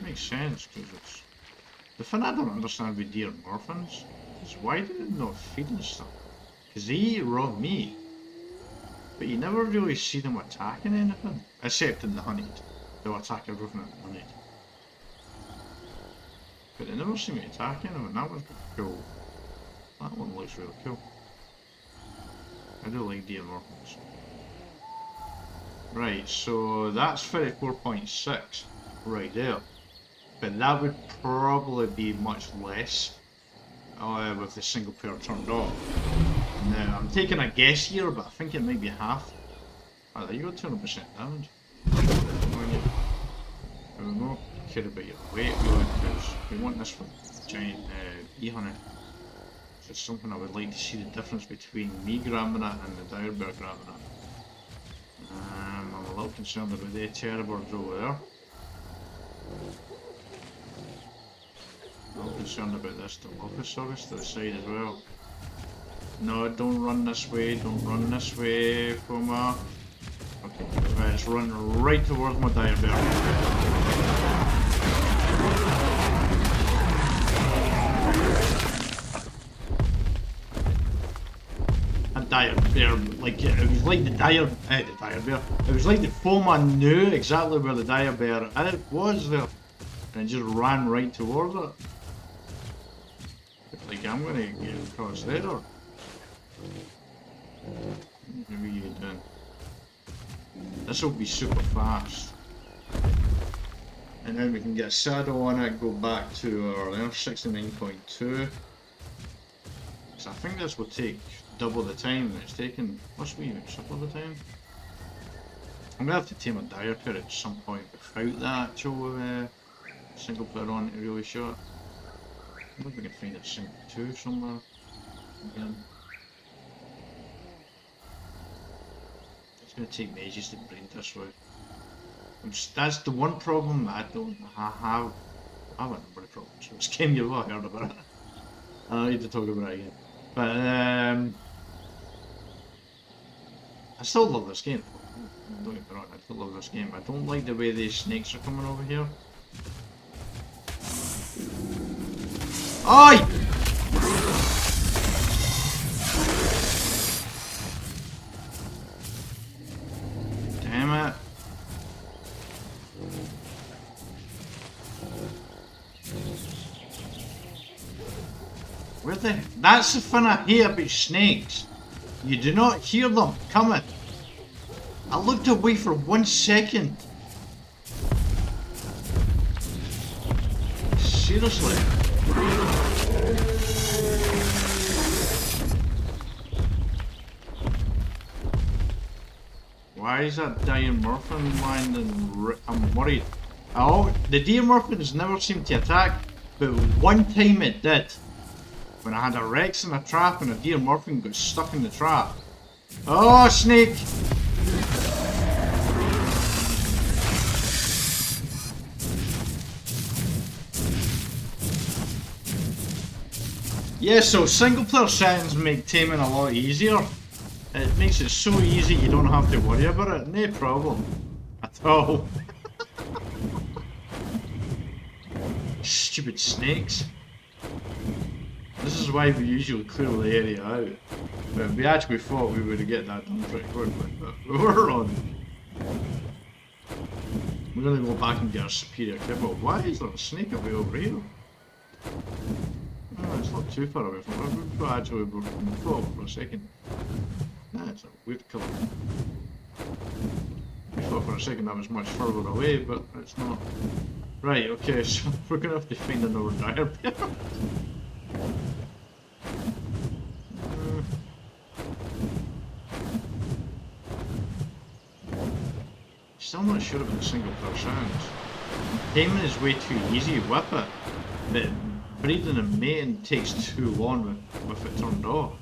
Makes sense, because it's... The thing I don't understand with deer and orphans is why do they not feed and stuff? Because they eat raw meat, but you never really see them attacking anything, except in the hunted. They'll attack everything in the hunted. But they never seem to attack anything, and that one's cool. That one looks really cool. I do like deer and orphans. Right, so that's 34.6 right there. But that would probably be much less with the single player turned off. Now, I'm taking a guess here, but I think it might be half. Oh, there you go, 200% damage. We will not care about your weight, really, because we want this for giant bee honey. So it's something I would like to see the difference between me grabbing it and the dire bear grabbing it. I'm a little concerned about the terror birds over there. I'm concerned about this Dilophosaurus to the side as well. No, don't run this way, don't run this way, Puma. Okay, right, let's run right towards my dire bear. That dire bear, like, it was like the dire bear. It was like the Puma knew exactly where the dire bear was there. And it just ran right towards it. Like, I'm gonna get across there. What are you doing? This will be super fast. And then we can get a saddle on it, go back to our 69.2. So I think this will take double the time that it's taken. Must be even triple the time. I'm gonna have to tame a dire bear at some point without the actual single player on it really short. I wonder if we can find a sync 2 somewhere again. It's going to take me ages to brain this way. That's the one problem I don't have. I have a number of problems with this game. You've all heard about it. I don't need to talk about it again. But I still love this game. Don't get me wrong, I still love this game. I don't like the way these snakes are coming over here. Oi! Damn it. Where the... That's the thing I hate about snakes. You do not hear them coming. I looked away for 1 second. Seriously. Why is that diamorphin lying? I'm worried. Oh, the diamorphins never seem to attack, but one time it did. When I had a Rex in a trap and a diamorphin got stuck in the trap. Oh, snake! Yeah, so single player settings make taming a lot easier. It makes it so easy you don't have to worry about it, no problem at all. Stupid snakes. This is why we usually clear the area out. But we actually thought we would get that done pretty quickly, but we were wrong. We're gonna go back and get our superior kibble. Why is there a snake away over here? Oh, it's not too far away from us. We thought actually we thought for a second. Nah, it's a weird colour. We thought for a second that was much further away, but it's not. Right, okay, so we're gonna have to find another dire bear. Still not sure about the single player sounds. Taming is way too easy with it, but breeding and mating takes too long with it turned off.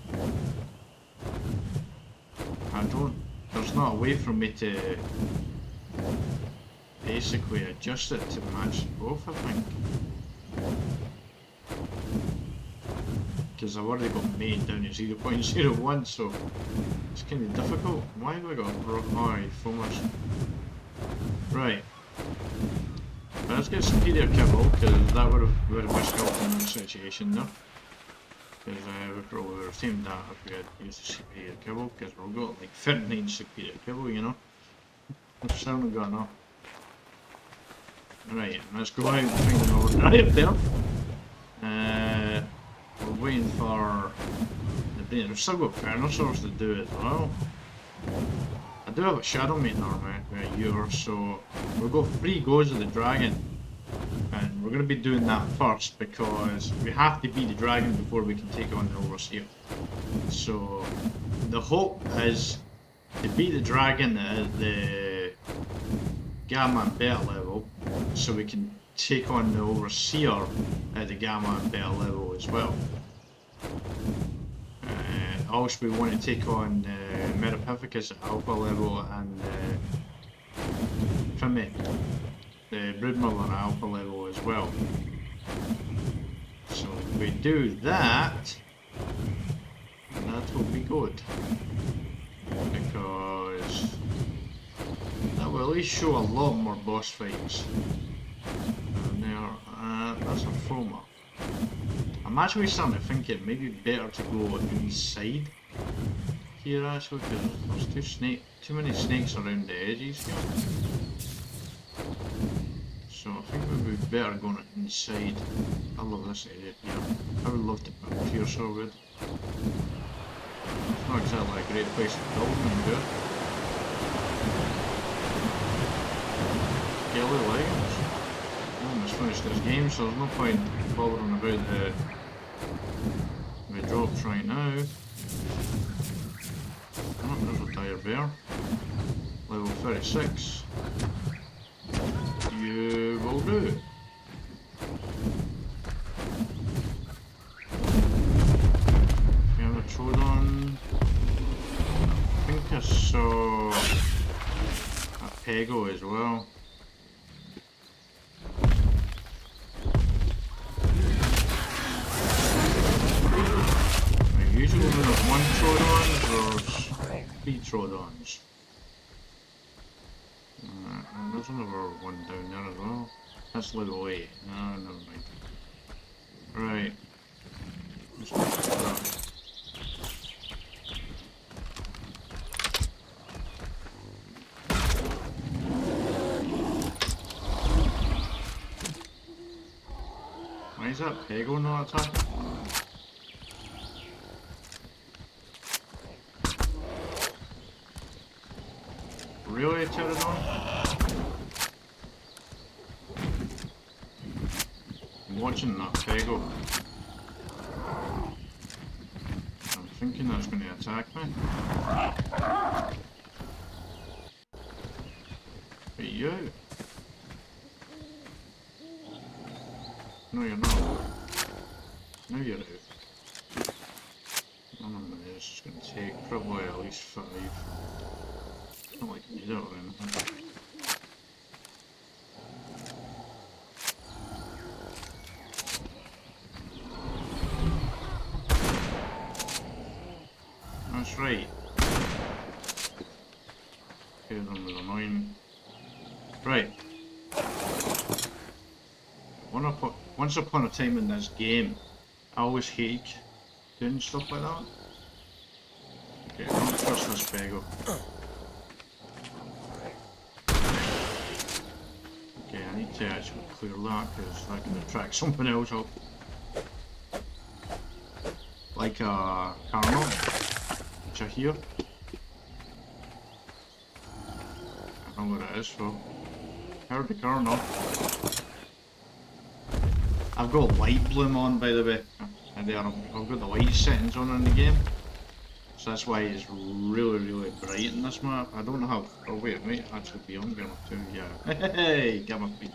There's not a way for me to basically adjust it to match both, I think. Because I've already got main down at 0.01, so it's kind of difficult. Why have I got high focus? Right. Let's get superior kibble, because that would have risked helping in the situation there. Because we probably would have tamed that if we had used the superior kibble, because we've got like 39 superior kibble, you know. We've certainly got enough. Right, let's go out and find another diet there. We're waiting for the brain. We've still got Carnosaurs to do as well. I do have a Shadow Maiden army with yours, so we'll go 3 goes of the dragon. And we're going to be doing that first because we have to beat the dragon before we can take on the Overseer. So the hope is to beat the dragon at the Gamma and Beta level, so we can take on the Overseer at the Gamma and Beta level as well. Also we want to take on Metapithecus at Alpha level and Fimmy, the Broodmother at Alpha level as well. So if we do that, that will be good. Because that will at least show a lot more boss fights. And there, that's a Foma. I'm actually starting to think it may be better to go inside here actually, because there's too many snakes around the edges here. So I think we would be better going inside. I love this area here. I would love to build here so good. It's not exactly a great place to build and do it. Scaly leggings. I almost finished this game, so there's no point bothering about the drops right now. Oh, there's a dire bear. Level 36. You will do. We have a Troodon. I think I saw a Pego as well. Trodons. There's another one down there as well. That's level 8. No, never mind. Right. Let's go for that. Why is that Pego not attacking? Really, Pterodon? I'm watching that Pego. I'm thinking that's going to attack me. Hey, you! No, you're not. Now you're out. None of this is going to take probably at least 5. Not like you need it or anything. That's right. Okay, them was annoying. Right. Once upon a time in this game, I always hate doing stuff like that. Okay, I don't trust this Pego. Okay, I need to actually clear that because that can attract something else up. Like a Carno, which I hear. I don't know what it is for. Heard the Carno. I've got light bloom on, by the way. And there, I've got the light settings on in the game. So that's why it's really bright in this map. I don't have. Oh wait, it might actually be on Gamma 2. Yeah. Hey, Gamma 3.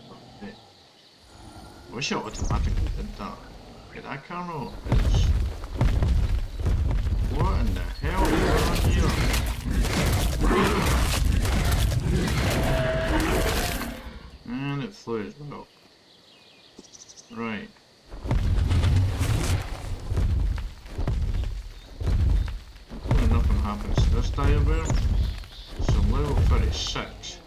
I wish it automatically did that. Okay, that Carno is. What in the hell is going on here? And it flew as well. Right. Hopefully nothing happens to this diagram. So level 36.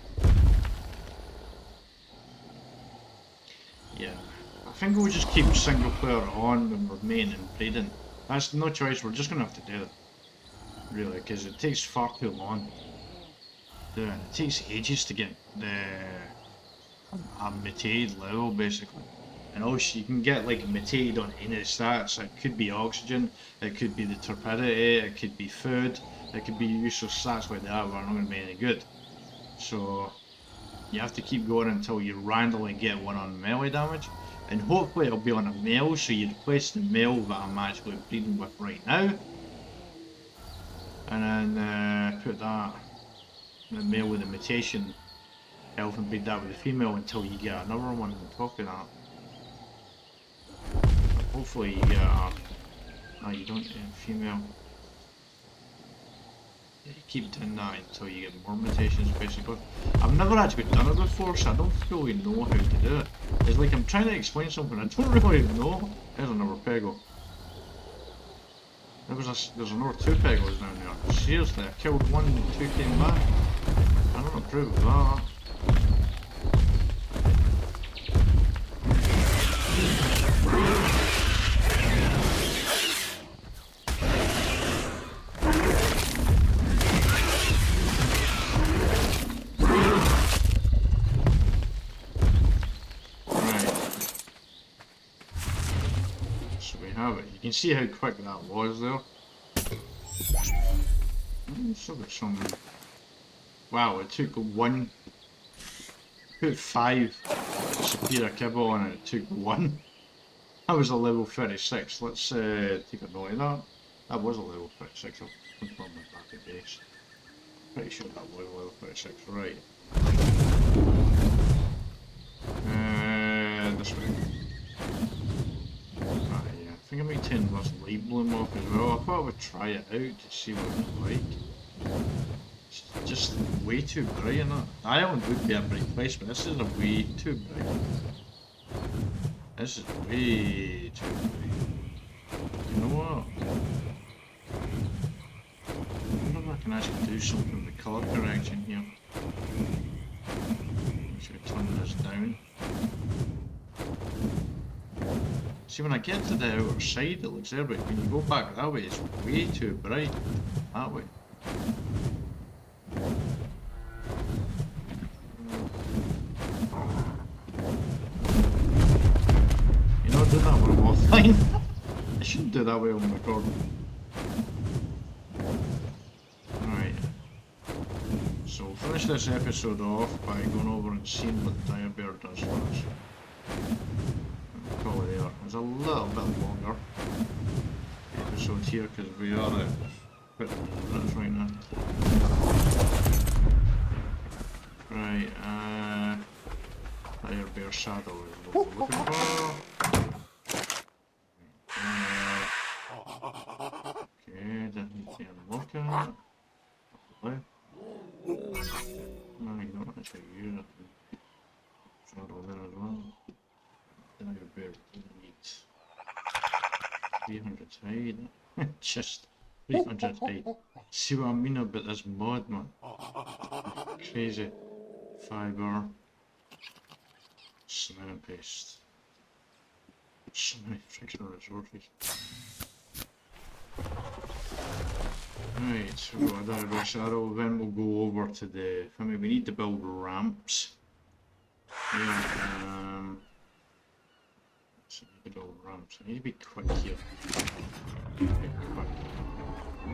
Yeah. I think we'll just keep single player on when we're main and breeding. That's no choice, we're just gonna have to do it. Really, because it takes far too long. It takes ages to get a mutated level basically. And also you can get like mutated on any stats. It could be oxygen, it could be the torpidity, it could be food, it could be useless stats like that that are not going to be any good. So you have to keep going until you randomly get one on melee damage. And hopefully it'll be on a male, so you replace the male that I'm actually breeding with right now. And then put that, the male with the mutation health, and breed that with the female until you get another one on top of that. Hopefully you get a... No, you don't get a female. Yeah, you keep doing that until you get more mutations basically. I've never actually done it before, so I don't really know how to do it. It's like I'm trying to explain something I don't really know. There's another Pego. There's another 2 Pegos down there. Seriously, I killed one and 2 came back. I don't approve of that. You can see how quick that was there. So got some. Wow, it took one. Put 5 superior kibble and it took 1. That was a level 36. Let's take a note of that. That was a level 36. I'll confirm with back at base. Pretty sure that was level 36. Right. This way. I think I might turn this light bloom off as well. I thought I would try it out to see what it's like. It's just way too bright, isn't it? The island would be a bright place, but this is a way too bright. This is way too bright. You know what? I wonder if I can actually do something with the colour correction here. Should turn this down. See, when I get to the outer side, it looks there, but when you go back that way, it's way too bright. That way. You know, do that when I'm offline. I shouldn't do that way on recording. Right. So we'll finish this episode off by going over and seeing what the dire bear does for us. Call it there. It's a little bit longer episode here because we are at quite a minutes right now. Right, dire bear saddle is what we're looking for. Okay, that needs to unlock it. Lovely. No, you don't actually use it. Saddle there as well. Dire bear needs 300 hide. Just 300 hide. See what I mean about this mod, man? Crazy. Fiber. Cement and paste. So many friction resources. Right, so we've got a dire bear saddle, then we'll go over to the... I mean, we need to build ramps. Yeah, so we need to build ramps. I need to be quick here.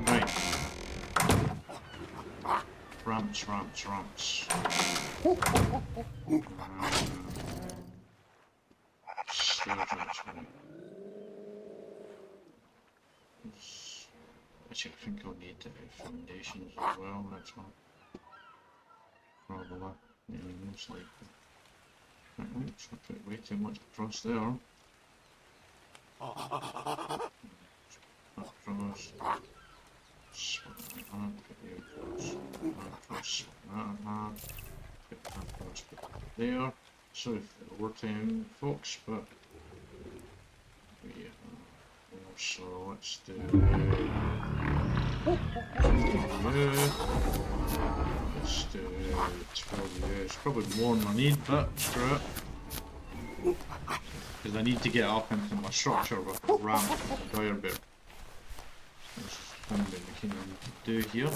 Right. Ramps. Stairs, that's right. Actually, I think I'll need foundations as well, next one. Probably. Yeah, most likely. Right, oops, I put way too much across there. Across. Swap that up, put the across. Across, swap that up. Put that across, put that there. So if it overtime, folks, but yeah. So let's do let's do 12 years. Probably more than I need, but screw it. Because I need to get up into my structure with a ramp and a dire bear. That's something we can do here.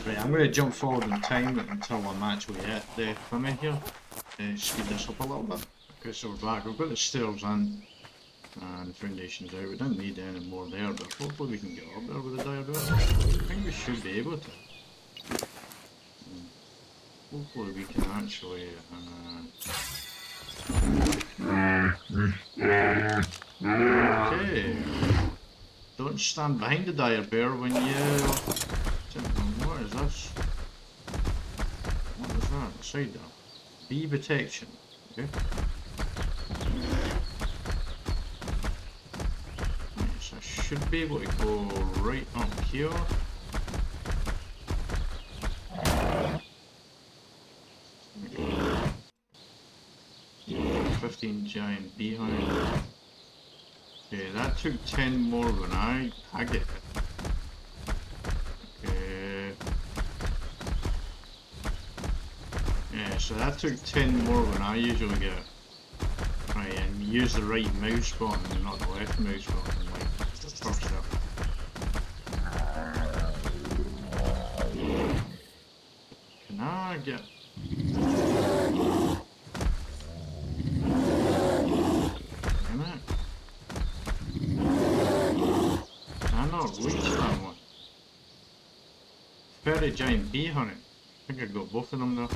Right, I'm going to jump forward in time until I'm actually at the limit here. Speed this up a little bit. Okay, so we're back. We've got the stairs in. And foundations out. We don't need any more there, but hopefully we can get up there with the dire bear. I think we should be able to. Hopefully we can actually okay. Don't stand behind the dire bear when you... What is this? What is that? Side there. Bee protection. Okay. Should be able to go right up here. 15 giant beehive. Okay, that took 10 more than I get it. Okay. Yeah, so that took 10 more than I usually get. Right, and use the right mouse button and not the left mouse button. First up. Can I get... Damn it. Can I not reach that one? 30 giant bee honey. I think I got both of them there.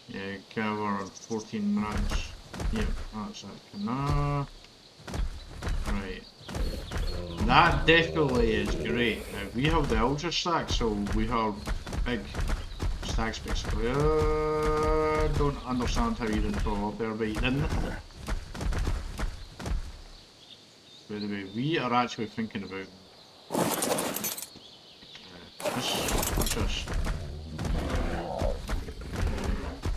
Yeah, cover 14 minutes. Yep, that's it. Can I... Right. That definitely is great. Now we have the ultra stack, so we have big stacks basically. Don't understand how you didn't throw up there, but you didn't. By the way, we are actually thinking about what's this?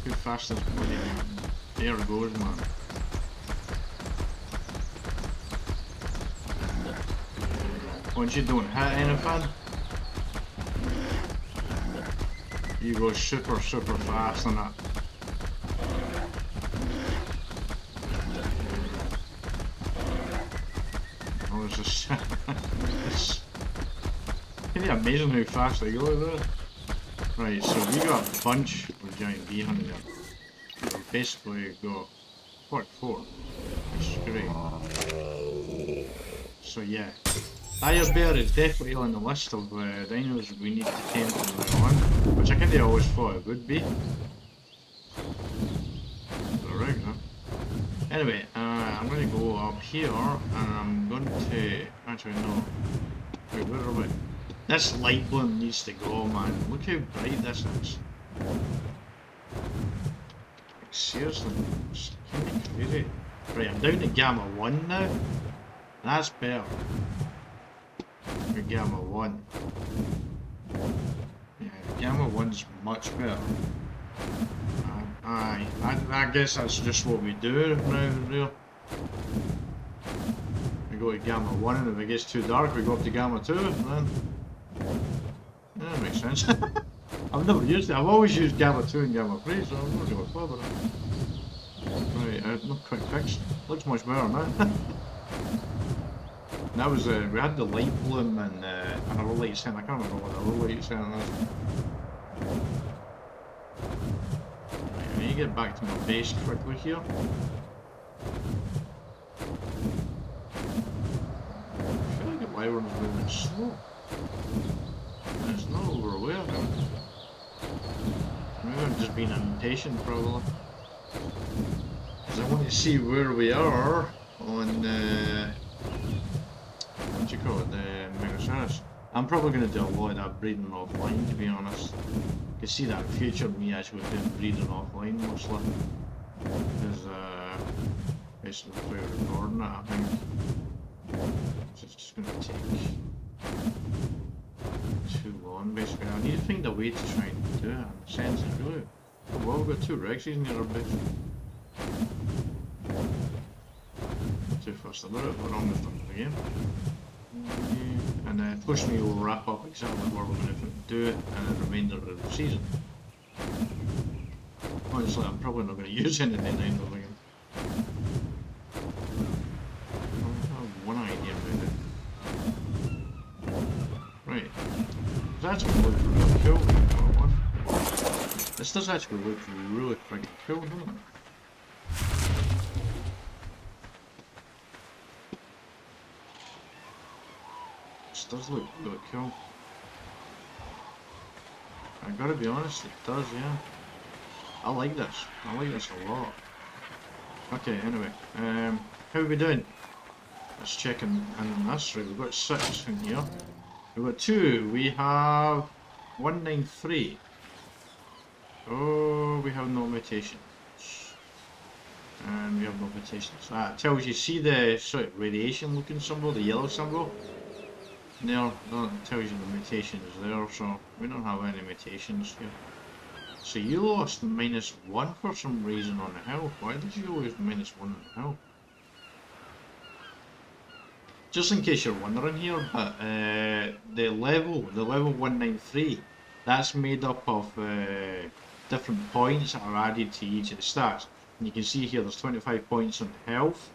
Too fast this bloody there it goes, man. Once you don't hit anything, You go super fast on it. Oh, it's just it's pretty amazing how fast they go there. Right, so we got a bunch of giant bee hunting there. So basically got 44, which is great. So yeah, dire bear is definitely on the list of dinos we need to tame from now on, which I kind of always thought it would be. Alright, huh? Anyway, I'm going to go up here and I'm going to... Actually, no. Wait, where are we? This light bloom needs to go, man. Look how bright this is. Like, seriously, it's kind of crazy. Right, I'm down to Gamma 1 now. That's better. Gamma 1. Yeah, Gamma 1's much better. I guess that's just what we do now, really. We go to Gamma 1 and if it gets too dark we go up to Gamma 2 and then... Yeah, that makes sense. I've never used it. I've always used Gamma 2 and Gamma 3, so I'm not going to bother it. Right, not quick fix. Looks much better now. That was, we had the light bloom and another light center. I can't remember what the other light center is. Right, I need to get back to my base quickly here. I feel like the wyvern's moving slow. It's not overwhelmed. Maybe I'm just being impatient, probably. Because I want to see where we are on, what do you call it, the Megasaurus. I'm probably going to do a lot of that breeding offline, to be honest. You can see that in future me actually doing breeding offline mostly. Because, basically if we're recording it, I think. So it's just going to take too long, basically. I need to find a way to try and do it, in a sense, really. Oh, well, we've got 2 Rexes near our base. Not too fussed about it, we're almost done with the game. And push me will wrap up exactly where we're going to do it and the remainder of the season. Honestly, I'm probably not going to use any of the 9 of them. I have one idea about it. Right. This actually looks really cool. This does actually look really freaking cool, doesn't it? This does look really cool. I gotta be honest, it does, yeah. I like this. I like this a lot. Okay, anyway, how are we doing? Let's check in this. Right, we've got 6 in here. We've got 2. We have 193. Oh, we have no mutations. And we have no mutations. It tells you, see the sort of radiation looking symbol, the yellow symbol? There, that tells you the mutation is there, so we don't have any mutations here. So you lost -1 for some reason on the health. Why did you lose -1 on the health? Just in case you're wondering here, but the level 193, that's made up of different points that are added to each of the stats. And you can see here there's 25 points on health,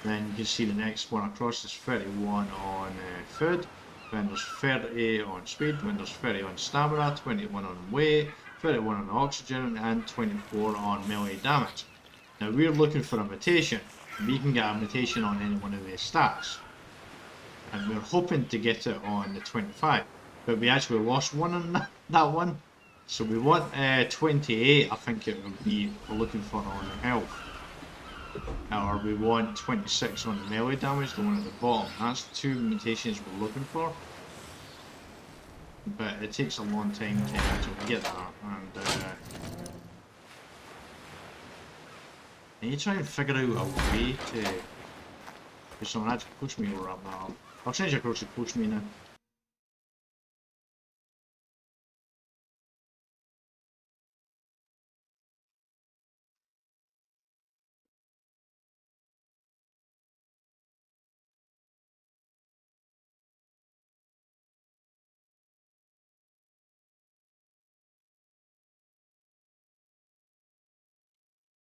then you can see the next one across is 31 on food, then there's 30 on speed, then there's 30 on stamina, 21 on weight, 31 on oxygen, and 24 on melee damage. Now we're looking for a mutation. We can get a mutation on any one of these stats. And we're hoping to get it on the 25, but we actually lost one on that one. So we want 28, I think it would be, we're looking for on health. Or we want 26 on the melee damage, the one at the bottom. That's the 2 mutations we're looking for. But it takes a long time to actually get that, and I need to try and figure out a way to... Because someone had to push me over up now. I'll change across to push me now.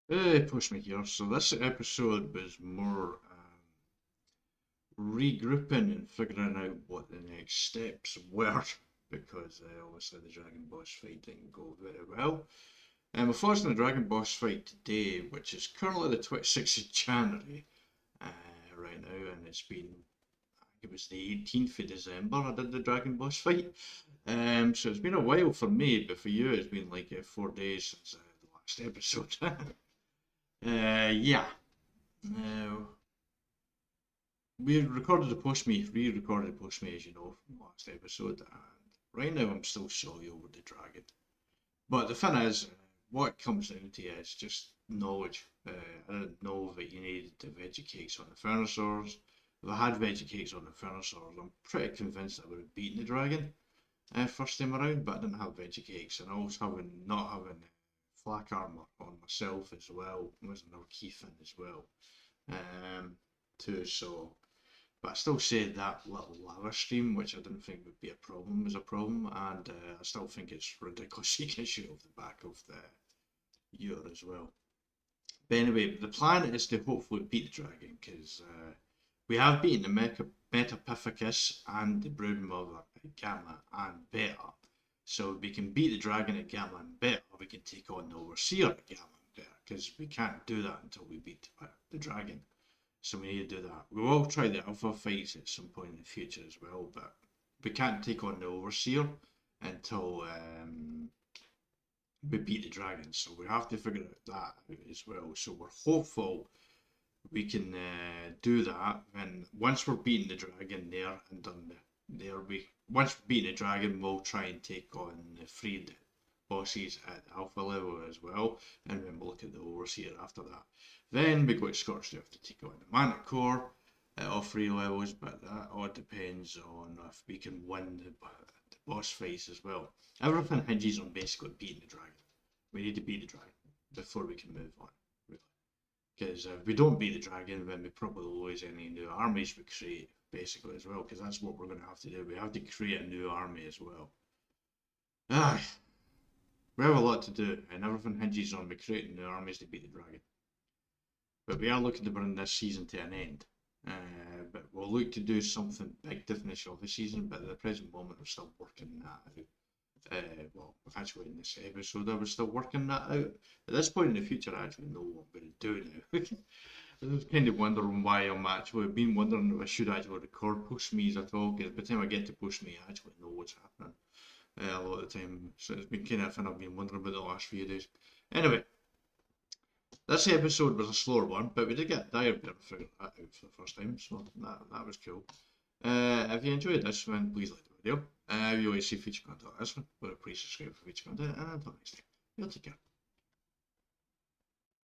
Push me here. So this episode was more regrouping and figuring out what the next steps were because obviously the Dragon Boss fight didn't go very well. And we're focusing on the Dragon Boss fight today, which is currently the 26th of January right now, and it's been, I think it was the 18th of December I did the Dragon Boss fight. So it's been a while for me, but for you it's been like 4 days since the last episode. Yeah. Now, we recorded the post me, re-recorded the post me, as you know, from the last episode, and right now I'm still sorry over the dragon. But the thing is, what it comes down to is just knowledge. I didn't know that you needed the veggie cakes on the Furnasaurs. If I had veggie cakes on the Furnasaurs, I'm pretty convinced I would have beaten the dragon first time around, but I didn't have veggie cakes, and I was not having flak armor on myself as well was another key thing as well. Too, so but I still say that little lava stream, which I didn't think would be a problem, was a problem, and I still think it's ridiculous you can shoot off the back of the Ur as well. But anyway, the plan is to hopefully beat the dragon, because we have beaten the Metapithecus and the Broodmother at Gamma and Beta. So if we can beat the dragon at Gamma and Beta, we can take on the Overseer at Gamma and Beta, because we can't do that until we beat the dragon. So we need to do that. We will try the alpha fights at some point in the future as well, but we can't take on the Overseer until we beat the dragon. So we have to figure that out as well. So we're hopeful we can do that. And once we're beating the dragon there and done there, once we're beating the dragon, we'll try and take on the freed bosses at alpha level as well, and then we'll look at the Overseer after that. Then we go to Scorched Earth to take on the Manticore at all 3 levels, but that all depends on if we can win the boss fights as well. Everything hinges on basically beating the dragon. We need to beat the dragon before we can move on, really. Because if we don't beat the dragon, then we probably lose any new armies we create, basically, as well, because that's what we're going to have to do. We have to create a new army as well. We have a lot to do, and everything hinges on me creating new armies to beat the dragon. But we are looking to bring this season to an end. But we'll look to do something big to finish off the season, but at the present moment we're still working that out. Well, actually in this episode I was still working that out. At this point in the future I actually know what I'm going to do now. I was kind of wondering why I've been wondering if I should actually record post me's at all, because by the time I get to post me I actually know what's happening. A lot of the time, so it's been kind of fun. I've been wondering about the last few days. Anyway, this episode was a slower one, but we did get Dire Bear figured that out for the first time, so that was cool. If you enjoyed this one, please like the video. If you want to see future content like this one, please subscribe for future content, and until next time, you'll take care.